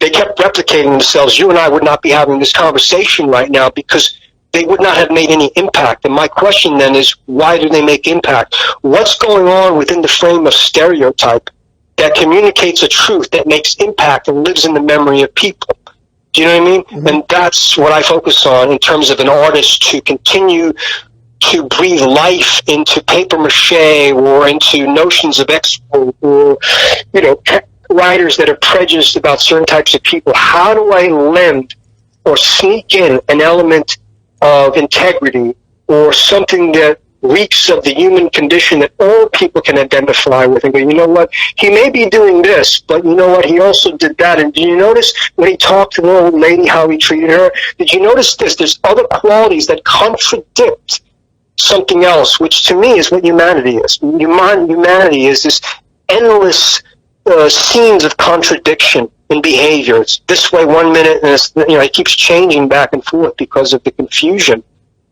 they kept replicating themselves, you and I would not be having this conversation right now because they would not have made any impact. And my question then is, why do they make impact? What's going on within the frame of stereotype that communicates a truth that makes impact and lives in the memory of people? Do you know what I mean? Mm-hmm. And that's what I focus on in terms of an artist to continue to breathe life into paper mache or into notions of export or, writers that are prejudiced about certain types of people. How do I lend or sneak in an element of integrity or something that reeks of the human condition that all people can identify with and go, you know what, he may be doing this, but you know what, he also did that. And do you notice when he talked to the old lady, how he treated her? Did you notice this? There's other qualities that contradict something else, which to me is what humanity is. Humanity is this endless scenes of contradiction in behavior. It's this way one minute, and it keeps changing back and forth because of the confusion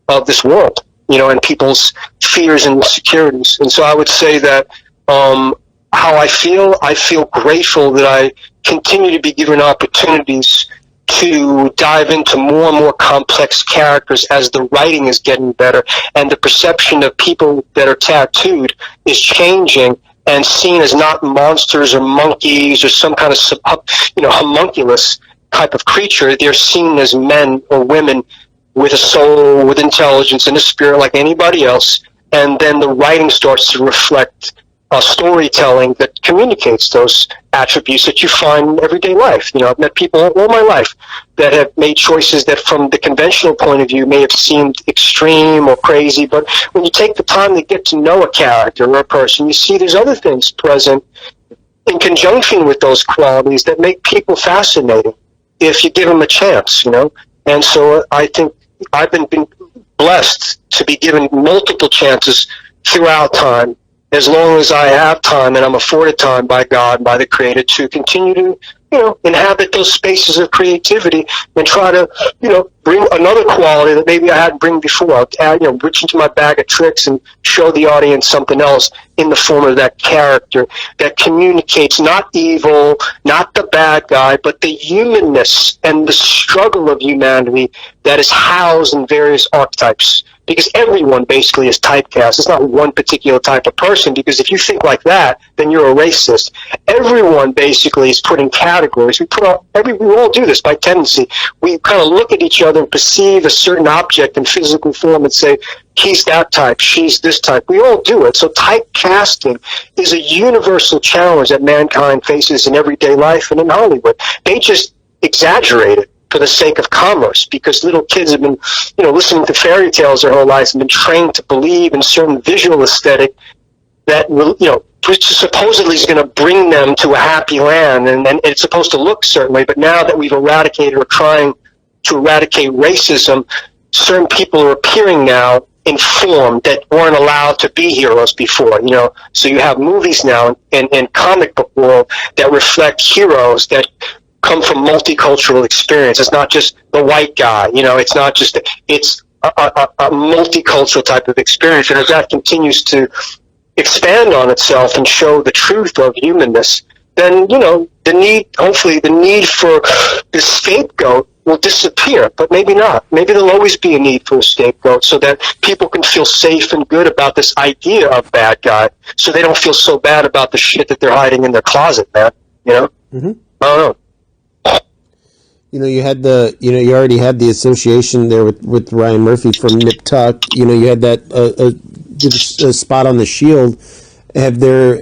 of this world, and people's fears and insecurities. And so I would say that how I feel grateful that I continue to be given opportunities to dive into more and more complex characters as the writing is getting better and the perception of people that are tattooed is changing and seen as not monsters or monkeys or some kind of homunculus type of creature. They're seen as men or women with a soul, with intelligence and a spirit like anybody else. And then the writing starts to reflect storytelling that communicates those attributes that you find in everyday life. I've met people all my life that have made choices that from the conventional point of view may have seemed extreme or crazy, but when you take the time to get to know a character or a person, you see there's other things present in conjunction with those qualities that make people fascinating if you give them a chance, And so I think I've been blessed to be given multiple chances throughout time, as long as I have time and I'm afforded time by God, by the Creator, to continue to, inhabit those spaces of creativity and try to, bring another quality that maybe I hadn't bring before. I'll add, reach into my bag of tricks and show the audience something else in the form of that character that communicates not evil, not the bad guy, but the humanness and the struggle of humanity that is housed in various archetypes. Because everyone basically is typecast. It's not one particular type of person, because if you think like that, then you're a racist. Everyone basically is put in categories. We all do this by tendency. We kind of look at each other and perceive a certain object in physical form and say, he's that type, she's this type. We all do it. So typecasting is a universal challenge that mankind faces in everyday life and in Hollywood. They just exaggerate it for the sake of commerce, because little kids have been, listening to fairy tales their whole lives and been trained to believe in certain visual aesthetic that will, which supposedly is going to bring them to a happy land, and it's supposed to look certainly. But now that we've eradicated or trying to eradicate racism, certain people are appearing now in form that weren't allowed to be heroes before. So you have movies now in comic book world that reflect heroes that come from multicultural experience. It's not just the white guy. It's not just it's a multicultural type of experience, and as that continues to expand on itself and show the truth of humanness, then hopefully the need for the scapegoat will disappear. But maybe not. Maybe there'll always be a need for a scapegoat, so that people can feel safe and good about this idea of bad guy, so they don't feel so bad about the shit that they're hiding in their closet, man. Mm-hmm. I don't know. You had you already had the association there with Ryan Murphy from Nip Tuck. You had that spot on the Shield. Have there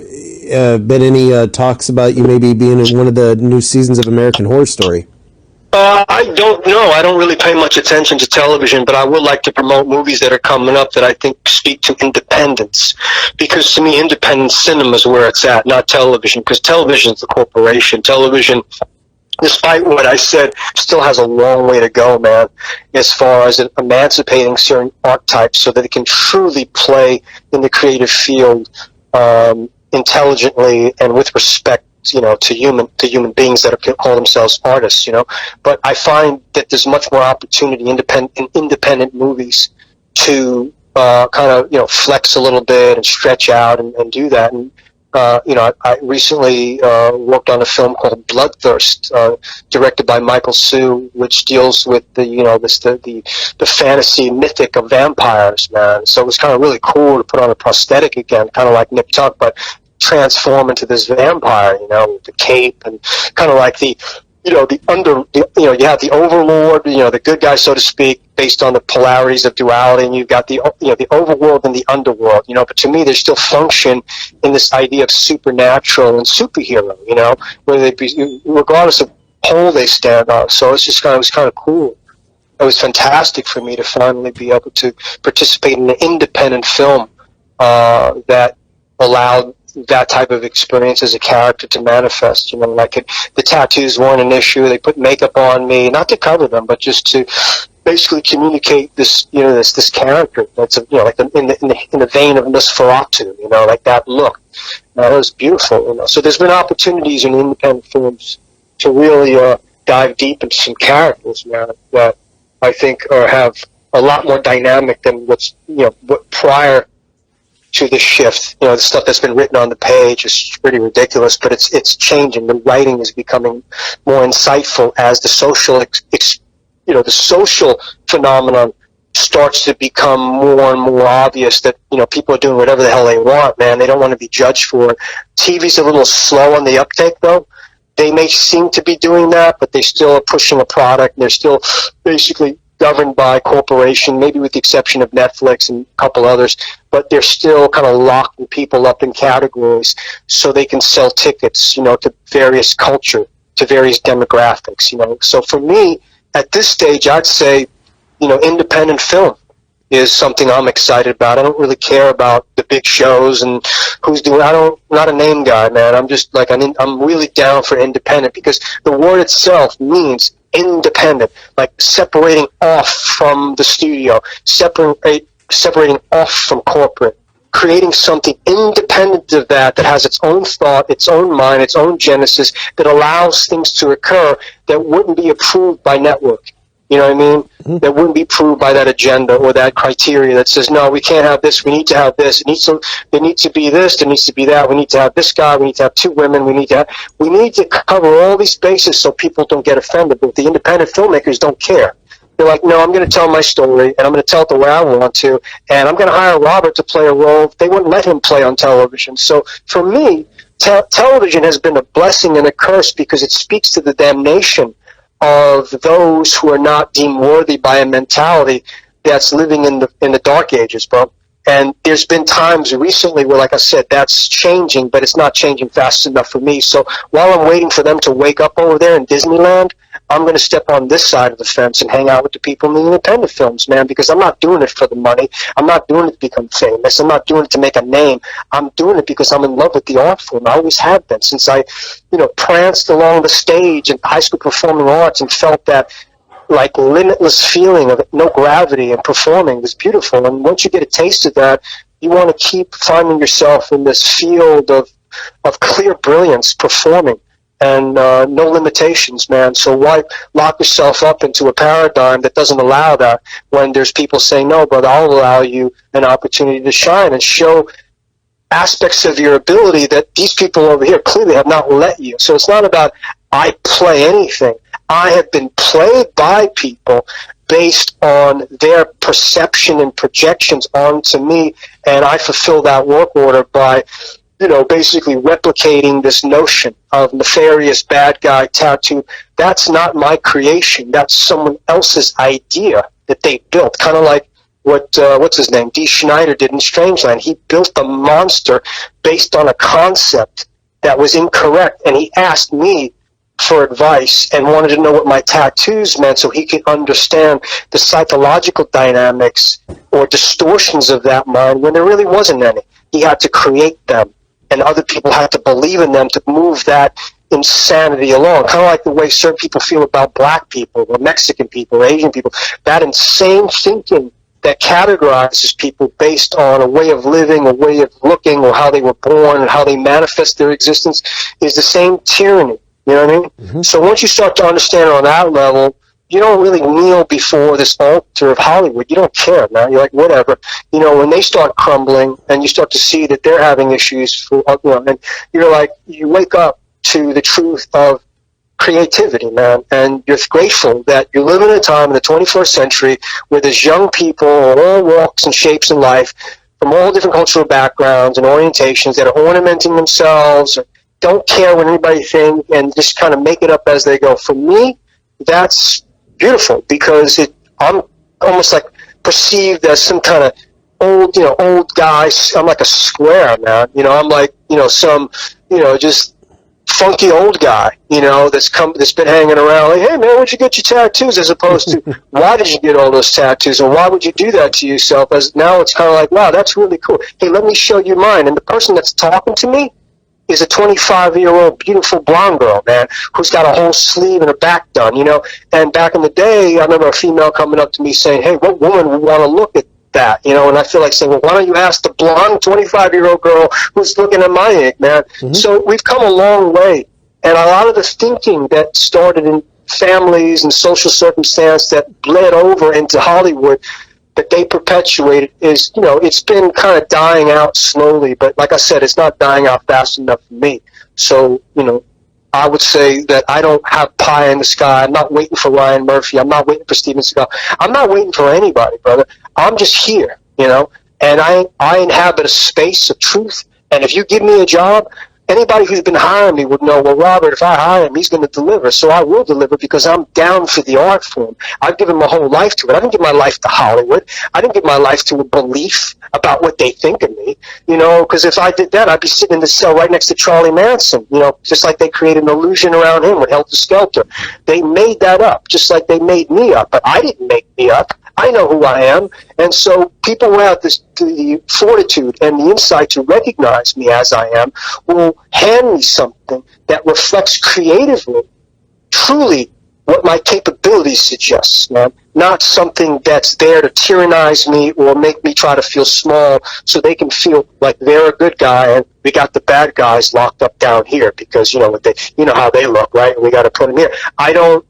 been any talks about you maybe being in one of the new seasons of American Horror Story? I don't know. I don't really pay much attention to television, but I would like to promote movies that are coming up that I think speak to independence. Because to me, independent cinema is where it's at, not television. Because television is the corporation. Television, despite what I said, still has a long way to go, man, as far as emancipating certain archetypes so that it can truly play in the creative field intelligently and with respect, to human beings that call themselves artists, But I find that there's much more opportunity in independent movies to kind of, flex a little bit and stretch out and do that. And I recently worked on a film called Bloodthirst, directed by Michael Sue, which deals with the fantasy mythic of vampires, man. So it was kind of really cool to put on a prosthetic again, kind of like Nip Tuck, but transform into this vampire, with the cape and kind of like you have the overlord, the good guy, so to speak, based on the polarities of duality, and you've got the overworld and the underworld, but to me, there's still function in this idea of supernatural and superhero, whether they be, regardless of pole they stand on. So it was kind of cool. It was fantastic for me to finally be able to participate in an independent film that allowed that type of experience as a character to manifest. The tattoos weren't an issue. They put makeup on me, not to cover them, but just to basically communicate this, this character that's, like in the vein of Nosferatu, like that look. That was beautiful. So there's been opportunities in independent films to really dive deep into some characters, man, that I think have a lot more dynamic than what prior to the shift. The stuff that's been written on the page is pretty ridiculous, but it's changing. The writing is becoming more insightful as the social, the social phenomenon starts to become more and more obvious that, people are doing whatever the hell they want, man. They don't want to be judged for it. TV's a little slow on the uptake, though. They may seem to be doing that, but they still are pushing a product. They're still basically governed by corporation, maybe with the exception of Netflix and a couple others, but they're still kind of locking people up in categories so they can sell tickets, to various culture, to various demographics, So for me, at this stage, I'd say, independent film is something I'm excited about. I don't really care about the big shows and who's doing. I'm not a name guy, man. I'm just like, I'm really down for independent, because the word itself means independent, like separating off from the studio, separating off from corporate, creating something independent of that has its own thought, its own mind, its own genesis, that allows things to occur that wouldn't be approved by network. You know what I mean? Mm-hmm. That wouldn't be approved by that agenda or that criteria that says, no, we can't have this, we need to have this, there needs to be this, there needs to be that, we need to have this guy, we need to have two women, we need to cover all these bases so people don't get offended. But the independent filmmakers don't care. They're like, no, I'm going to tell my story, and I'm going to tell it the way I want to, and I'm going to hire Robert to play a role they wouldn't let him play on television. So for me, television has been a blessing and a curse, because it speaks to the damnation of those who are not deemed worthy by a mentality that's living in the dark ages, bro. And there's been times recently where, like I said, that's changing, but it's not changing fast enough for me. So while I'm waiting for them to wake up over there in Disneyland, I'm going to step on this side of the fence and hang out with the people in the independent films, man, because I'm not doing it for the money. I'm not doing it to become famous. I'm not doing it to make a name. I'm doing it because I'm in love with the art form. I always have been since I, pranced along the stage in high school performing arts and felt that like limitless feeling of no gravity and performing was beautiful. And once you get a taste of that, you want to keep finding yourself in this field of clear brilliance performing and no limitations, man. So why lock yourself up into a paradigm that doesn't allow that when there's people saying, no, but I'll allow you an opportunity to shine and show aspects of your ability that these people over here clearly have not let you. So it's not about I play anything. I have been played by people based on their perception and projections onto me, and I fulfill that work order by, basically replicating this notion of nefarious bad guy tattoo. That's not my creation. That's someone else's idea that they built, kind of like what's his name, D. Schneider did in Strangeland. He built a monster based on a concept that was incorrect, and he asked me for advice and wanted to know what my tattoos meant so he could understand the psychological dynamics or distortions of that mind when there really wasn't any. He had to create them, and other people had to believe in them to move that insanity along, kind of like the way certain people feel about black people or Mexican people or Asian people. That insane thinking that categorizes people based on a way of living, a way of looking, or how they were born and how they manifest their existence is the same tyranny. You know what I mean? Mm-hmm. So once you start to understand it on that level, you don't really kneel before this altar of Hollywood. You don't care, man. You're like, whatever. When they start crumbling and you start to see that they're having issues, and you're like, you wake up to the truth of creativity, man, and you're grateful that you live in a time in the 21st century where there's young people of all walks and shapes in life from all different cultural backgrounds and orientations that are ornamenting themselves, don't care what anybody thinks, and just kind of make it up as they go. For me, that's beautiful because I'm almost like perceived as some kind of old guy. I'm like a square, man. I'm like, some, just funky old guy, that's been hanging around like, hey man, where'd you get your tattoos, as opposed to why did you get all those tattoos and why would you do that to yourself? As now it's kind of like, wow, that's really cool. Hey, let me show you mine. And the person that's talking to me is a 25-year-old beautiful blonde girl, man, who's got a whole sleeve and a back done, And back in the day, I remember a female coming up to me saying, hey, what woman would want to look at that, And I feel like saying, well, why don't you ask the blonde 25-year-old girl who's looking at my ink, man? Mm-hmm. So we've come a long way. And a lot of the thinking that started in families and social circumstance that bled over into Hollywood that they perpetuated is, it's been kind of dying out slowly. But like I said, it's not dying out fast enough for me. So, I would say that I don't have pie in the sky. I'm not waiting for Ryan Murphy. I'm not waiting for Steven Seagal. I'm not waiting for anybody, brother. I'm just here, and I inhabit a space of truth. And if you give me a job, anybody who's been hiring me would know, well, Robert, if I hire him, he's going to deliver. So I will deliver because I'm down for the art form. I've given my whole life to it. I didn't give my life to Hollywood. I didn't give my life to a belief about what they think of me, because if I did that, I'd be sitting in the cell right next to Charlie Manson, just like they created an illusion around him with Helter Skelter. They made that up, just like they made me up. But I didn't make me up. I know who I am. And so people who have the fortitude and the insight to recognize me as I am will hand me something that reflects creatively, truly, what my capabilities suggest, man. Not something that's there to tyrannize me or make me try to feel small so they can feel like they're a good guy and we got the bad guys locked up down here because, how they look, right? And we got to put them here. I don't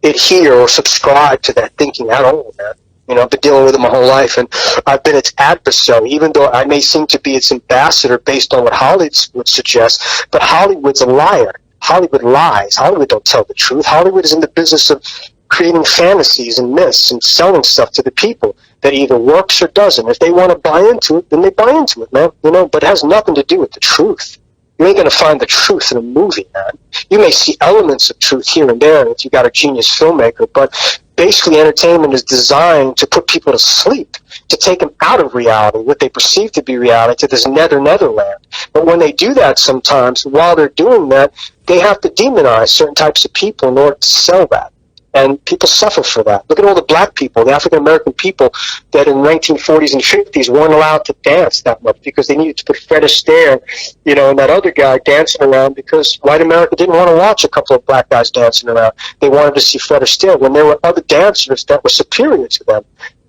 adhere or subscribe to that thinking at all, man. I've been dealing with it my whole life, and I've been its adversary, even though I may seem to be its ambassador based on what Hollywood would suggest, but Hollywood's a liar. Hollywood lies. Hollywood don't tell the truth. Hollywood is in the business of creating fantasies and myths and selling stuff to the people that either works or doesn't. If they want to buy into it, then they buy into it, man. But it has nothing to do with the truth. You ain't going to find the truth in a movie, man. You may see elements of truth here and there if you got a genius filmmaker, but basically entertainment is designed to put people to sleep, to take them out of reality, what they perceive to be reality, to this netherland. But when they do that sometimes, while they're doing that, they have to demonize certain types of people in order to sell that. And people suffer for that. Look at all the black people, the African-American people that in the 1940s and 50s weren't allowed to dance that much because they needed to put Fred Astaire, and that other guy dancing around because white America didn't want to watch a couple of black guys dancing around. They wanted to see Fred Astaire when there were other dancers that were superior to them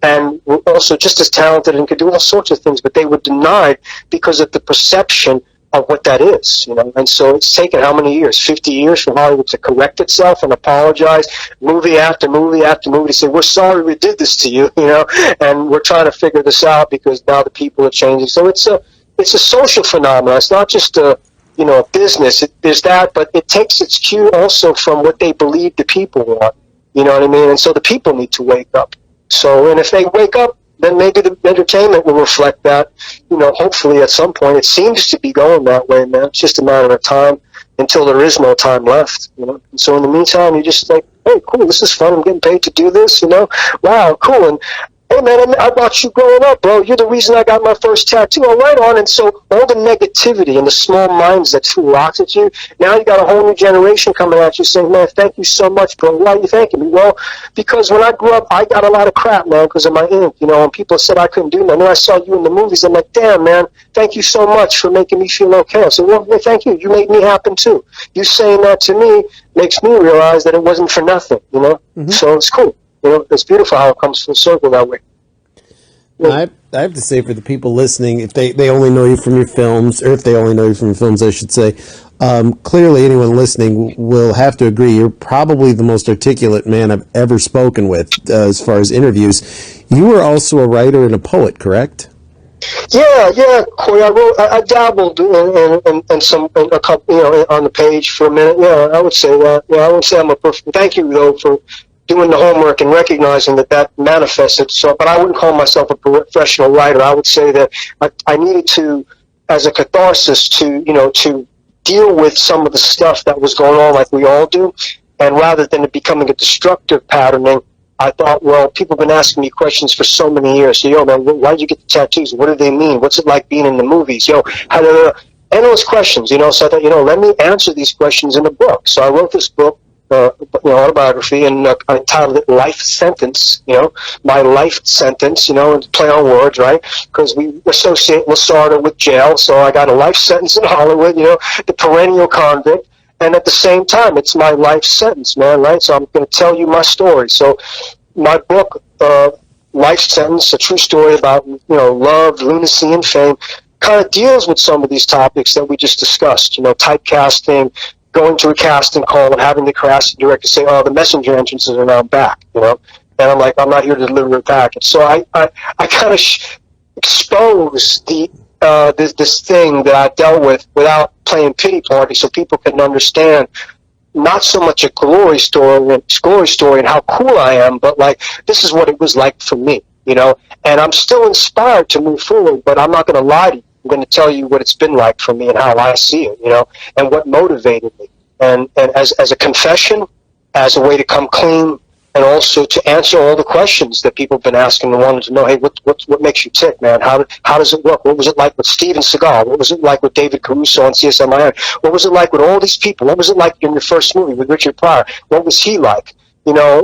and were also just as talented and could do all sorts of things, but they were denied because of the perception of what that is, and so it's taken how many years? 50 years for Hollywood to correct itself and apologize, movie after movie after movie, to say, we're sorry we did this to you, and we're trying to figure this out because now the people are changing. So it's a social phenomenon. It's not just a business. There's that, but it takes its cue also from what they believe the people want, you know what I mean? And so the people need to wake up. So, and if they wake up, then maybe the entertainment will reflect that, hopefully at some point. It seems to be going that way, man. It's just a matter of time until there is no time left, And so in the meantime, you're just like, hey, cool, this is fun. I'm getting paid to do this, Wow, cool. And hey, man, I watched you growing up, bro. You're the reason I got my first tattoo. I'm right on. And so all the negativity and the small minds that threw rocks at you, now you got a whole new generation coming at you saying, man, thank you so much, bro. Why are you thanking me? Well, because when I grew up, I got a lot of crap, man, because of my ink, and people said I couldn't do that. And then I saw you in the movies. I'm like, damn, man, thank you so much for making me feel okay. I said, well, thank you. You made me happen, too. You saying that to me makes me realize that it wasn't for nothing, Mm-hmm. So it's cool. It's beautiful how it comes full circle that way. I have to say, for the people listening, if they only know you from your films, or if they only know you from your films, I should say, clearly anyone listening will have to agree you're probably the most articulate man I've ever spoken with as far as interviews. You were also a writer and a poet, correct? Yeah, Corey. I dabbled in some, a couple, on the page for a minute. Yeah, I would say that. Yeah, I would say I'm a perfect. Thank you though for doing the homework and recognizing that manifested. So, but I wouldn't call myself a professional writer. I would say that I needed to, as a catharsis, to deal with some of the stuff that was going on, like we all do, and rather than it becoming a destructive patterning, I thought, well, people have been asking me questions for so many years. So, yo, man, why'd you get the tattoos? What do they mean? What's it like being in the movies? Endless questions, So I thought, let me answer these questions in a book. So I wrote this book, autobiography, and I titled it Life Sentence, my life sentence, and play on words, right? Because we associate Lasardo with jail, so I got a life sentence in Hollywood, the perennial convict. And at the same time, it's my life sentence, man, right? So I'm going to tell you my story. So my book, Life Sentence, a true story about, love, lunacy, and fame, kind of deals with some of these topics that we just discussed, typecasting, going to a casting call and having the casting director say, oh, the messenger entrances are now back, And I'm like, I'm not here to deliver a package. So I kind of expose this thing that I dealt with without playing pity party, so people can understand not so much a glory story and how cool I am, but like this is what it was like for me, And I'm still inspired to move forward, but I'm not going to lie to you. I'm going to tell you what it's been like for me and how I see it, and what motivated me, and as a confession, as a way to come clean, and also to answer all the questions that people have been asking and wanted to know, hey, what makes you tick, man? How does it work? What was it like with Steven Seagal? What was it like with David Caruso on CSI Miami? What was it like with all these people? What was it like in your first movie with Richard Pryor? What was he like?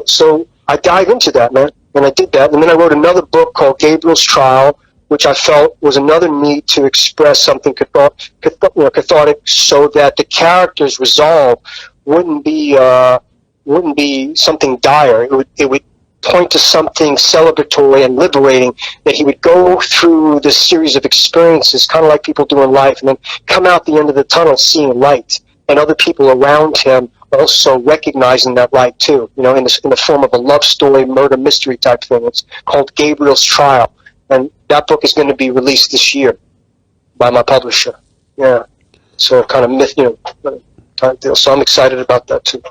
So I dive into that, man, and I did that. And then I wrote another book called Gabriel's Trial, which I felt was another need to express something cathartic, so that the character's resolve wouldn't be something dire. It would point to something celebratory and liberating, that he would go through this series of experiences, kind of like people do in life, and then come out the end of the tunnel seeing light, and other people around him also recognizing that light too, in the form of a love story, murder mystery type thing. It's called Gabriel's Trial, and that book is going to be released this year by my publisher. Yeah, so kind of myth, type deal. So I'm excited about that too.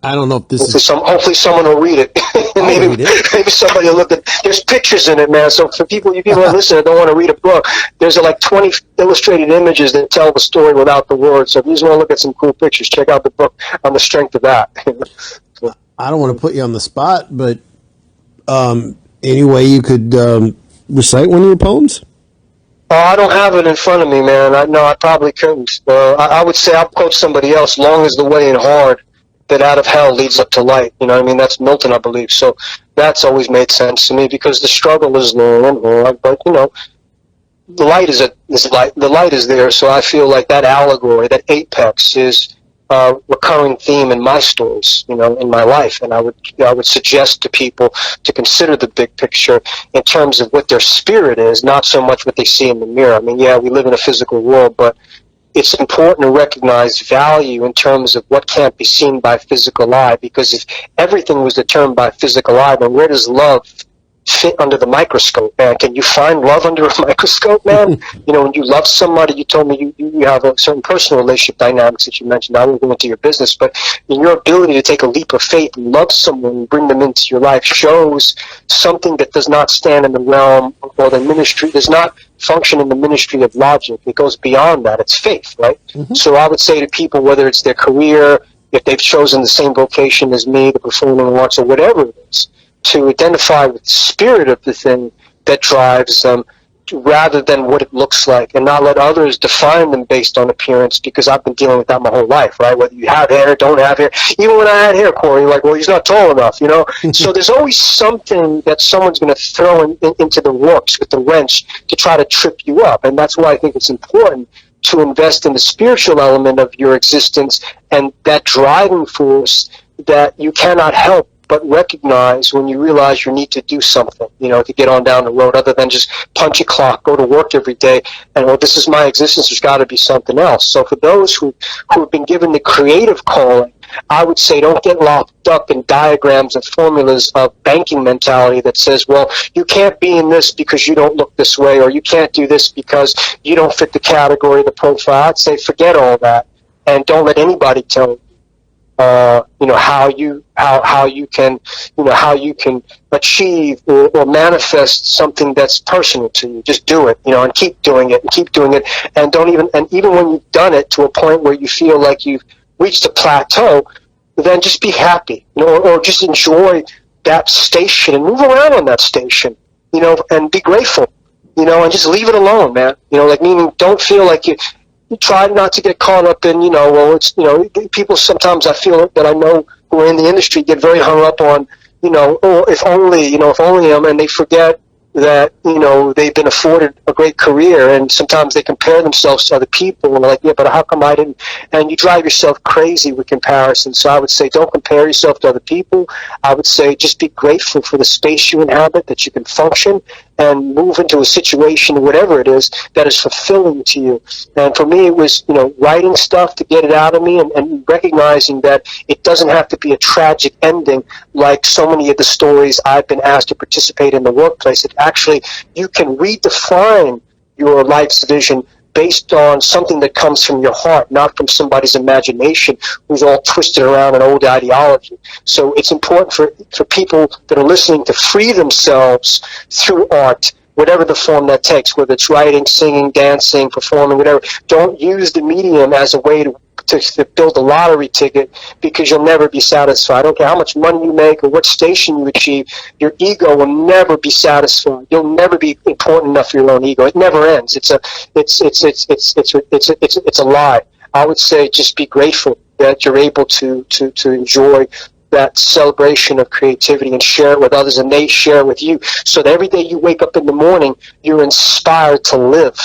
I don't know if this hopefully someone will read it. maybe somebody will look at. There's pictures in it, man. So for you people that listen that don't want to read a book, there's like 20 illustrated images that tell the story without the words. So if you just want to look at some cool pictures, check out the book on the strength of that. So. I don't want to put you on the spot, but any way you could recite one of your poems? Oh, I don't have it in front of me, man. No, I probably couldn't. I would say I'll quote somebody else. Long is the way and hard that out of hell leads up to light. You know what I mean? That's Milton, I believe. So that's always made sense to me because the struggle is long and hard. But, you know, the light is light. The light is there. So I feel like that allegory, that apex, is a recurring theme in my stories, you know, in my life. And I would suggest to people to consider the big picture in terms of what their spirit is, not so much what they see in the mirror. I mean, yeah, we live in a physical world, but it's important to recognize value in terms of what can't be seen by physical eye, because if everything was determined by physical eye, then where does love fit under the microscope, man? Can you find love under a microscope, man? You know, when you love somebody, you told me you have a certain personal relationship dynamics that you mentioned. I won't go into your business, but in your ability to take a leap of faith and love someone and bring them into your life shows something that does not stand in the realm or the ministry, does not function in the ministry of logic. It goes beyond that. It's faith, right? So I would say to people, whether it's their career, if they've chosen the same vocation as me, the performing arts, or whatever it is, to identify with the spirit of the thing that drives them rather than what it looks like, and not let others define them based on appearance, because I've been dealing with that my whole life, right? Whether you have hair, don't have hair. Even when I had hair, Corey, you're like, well, he's not tall enough, you know? So there's always something that someone's going to throw into the works with the wrench to try to trip you up, and that's why I think it's important to invest in the spiritual element of your existence and that driving force that you cannot help but recognize when you realize you need to do something, you know, to get on down the road, other than just punch a clock, go to work every day, and, well, this is my existence, there's got to be something else. So for those who have been given the creative calling, I would say don't get locked up in diagrams and formulas of banking mentality that says, well, you can't be in this because you don't look this way, or you can't do this because you don't fit the category, the profile. I'd say forget all that, and don't let anybody tell you. You know, how you can, you know, how you can achieve or manifest something that's personal to you. Just do it, you know, and keep doing it, and don't even when you've done it to a point where you feel like you've reached a plateau, then just be happy, you know, or just enjoy that station and move around on that station, you know, and be grateful, you know, and just leave it alone, man. You know, like, meaning don't feel like you try not to get caught up in, you know, well, it's, you know, people sometimes I feel that I know who are in the industry get very hung up on, you know, oh, if only them, and they forget that, you know, they've been afforded a great career, and sometimes they compare themselves to other people, and they're like, yeah, but how come I didn't? And you drive yourself crazy with comparison. So I would say don't compare yourself to other people. I would say just be grateful for the space you inhabit, that you can function and move into a situation, whatever it is, that is fulfilling to you. And for me, it was, you know, writing stuff to get it out of me, and recognizing that it doesn't have to be a tragic ending like so many of the stories I've been asked to participate in the workplace. It actually, you can redefine your life's vision based on something that comes from your heart, not from somebody's imagination who's all twisted around an old ideology. So it's important for people that are listening to free themselves through art, whatever the form that takes, whether it's writing, singing, dancing, performing, whatever. Don't use the medium as a way to build a lottery ticket, because you'll never be satisfied. I don't care how much money you make or what station you achieve, your ego will never be satisfied. You'll never be important enough for your own ego. It never ends. It's a lie. I would say just be grateful that you're able to enjoy that celebration of creativity and share it with others, and they share it with you, so that every day you wake up in the morning, you're inspired to live.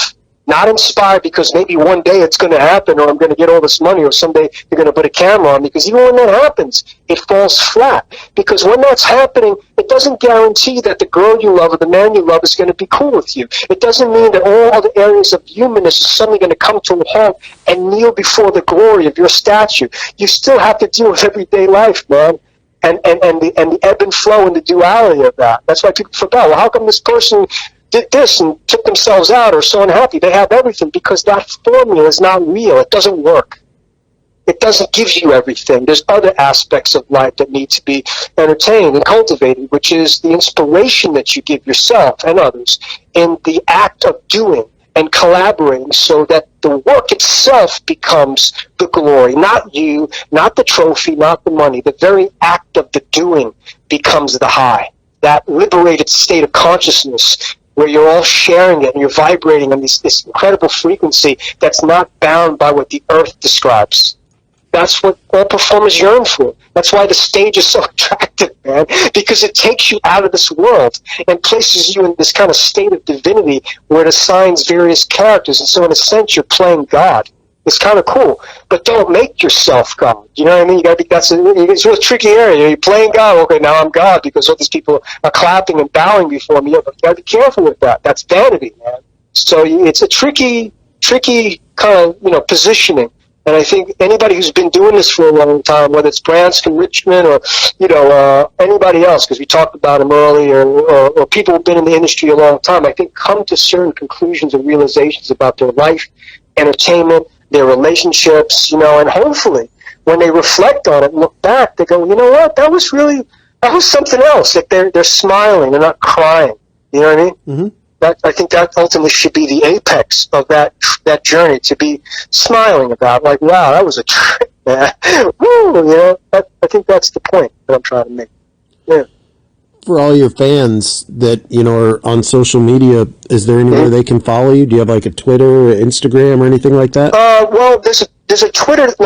Not inspired because maybe one day it's going to happen, or I'm going to get all this money, or someday you're going to put a camera on, because even when that happens, it falls flat. Because when that's happening, it doesn't guarantee that the girl you love or the man you love is going to be cool with you. It doesn't mean that all other areas of humanness are suddenly going to come to a halt and kneel before the glory of your statue. You still have to deal with everyday life, man. And the ebb and flow and the duality of that. That's why people forget, well, how come this person did this and took themselves out, or so unhappy? They have everything, because that formula is not real. It doesn't work. It doesn't give you everything. There's other aspects of life that need to be entertained and cultivated, which is the inspiration that you give yourself and others in the act of doing and collaborating, so that the work itself becomes the glory. Not you, not the trophy, not the money. The very act of the doing becomes the high. That liberated state of consciousness where you're all sharing it and you're vibrating on this incredible frequency that's not bound by what the earth describes. That's what all performers yearn for. That's why the stage is so attractive, man, because it takes you out of this world and places you in this kind of state of divinity where it assigns various characters. And so in a sense, you're playing God. It's kind of cool, but don't make yourself God. You know what I mean? You got to be. It's a real tricky area. You're playing God. Okay, now I'm God because all these people are clapping and bowing before me. Yeah, but you got to be careful with that. That's vanity, man. So it's a tricky kind of positioning. And I think anybody who's been doing this for a long time, whether it's Branscombe, Richmond, or anybody else, because we talked about him earlier, or people who've been in the industry a long time, I think come to certain conclusions and realizations about their life, entertainment, their relationships, and hopefully when they reflect on it and look back, they go, you know what, that was something else. That they're smiling, they're not crying. You know what I mean? Mm-hmm. I think that ultimately should be the apex of that journey, to be smiling about, like, wow, that was a trip, man. Woo, I think that's the point that I'm trying to make. Yeah. For all your fans that, are on social media, is there anywhere they can follow you? Do you have like a Twitter or Instagram or anything like that? Well, there's a Twitter and an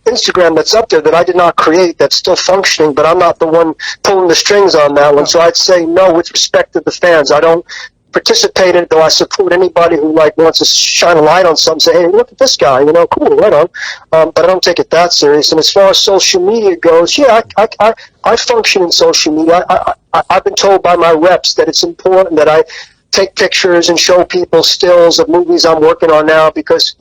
Instagram that's up there that I did not create, that's still functioning, but I'm not the one pulling the strings on that one. So I'd say no with respect to the fans. I don't participate in it, though I support anybody who wants to shine a light on something, say, hey, look at this guy, cool, right on. But I don't take it that serious. And as far as social media goes, yeah, I function in social media. I've been told by my reps that it's important that I take pictures and show people stills of movies I'm working on now, because,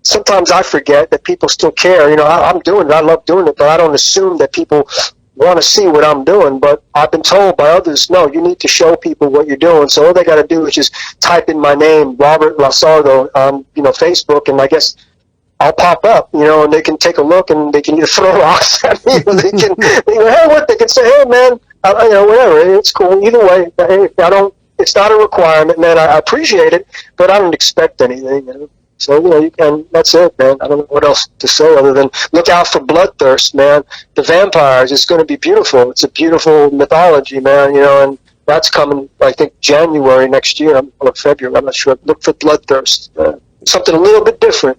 sometimes I forget that people still care. I'm doing it. I love doing it, but I don't assume that people want to see what I'm doing. But I've been told by others, no, you need to show people what you're doing. So all they got to do is just type in my name, Robert Lasardo, on, Facebook, and I guess I'll pop up, and they can take a look, and they can either throw rocks at me, or they can, they can say, hey, man, whatever, it's cool. Either way, it's not a requirement, man. I appreciate it, but I don't expect anything, So, you can, that's it, man. I don't know what else to say other than look out for Bloodthirst, man. The vampires, it's going to be beautiful. It's a beautiful mythology, man, and that's coming, I think, January next year, or February, I'm not sure. Look for Bloodthirst. Something a little bit different,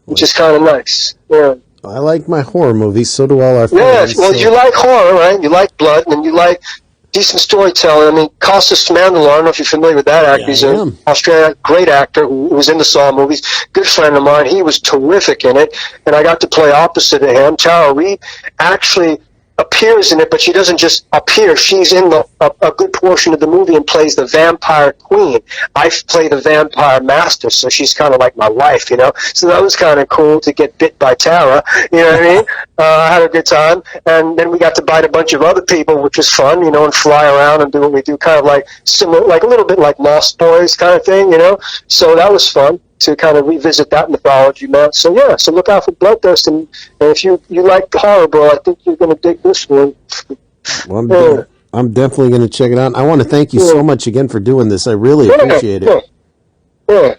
which is kind of nice, yeah. I like my horror movies, so do all our fans. Yeah, well, you like horror, right? You like blood, and you like decent storytelling. I mean, Costas Mandylor, I don't know if you're familiar with that actor. Yeah, he's an Australian great actor who was in the Saw movies. Good friend of mine. He was terrific in it, and I got to play opposite of him. Tara Reid actually appears in it, but she doesn't just appear. She's in a good portion of the movie and plays the vampire queen. I play the vampire master, so she's kind of like my wife, So that was kind of cool to get bit by Tara, you know what I mean? I had a good time, and then we got to bite a bunch of other people, which was fun, and fly around and do what we do, kind of like similar, like a little bit like Lost Boys kind of thing, So that was fun to kind of revisit that mythology, man. So yeah, so look out for Bloodthirst, and if you like horror, bro, I think you're gonna dig this one. Well, I'm definitely gonna check it out. I want to thank you so much again for doing this. I really appreciate it. Yeah,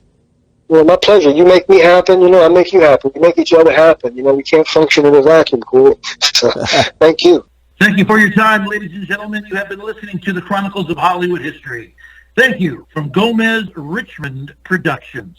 my pleasure. You make me happen, I make you happen. We make each other happen. We can't function in a vacuum, cool. So, thank you. Thank you for your time, ladies and gentlemen. You have been listening to the Chronicles of Hollywood History. Thank you from Gomez Richmond Productions.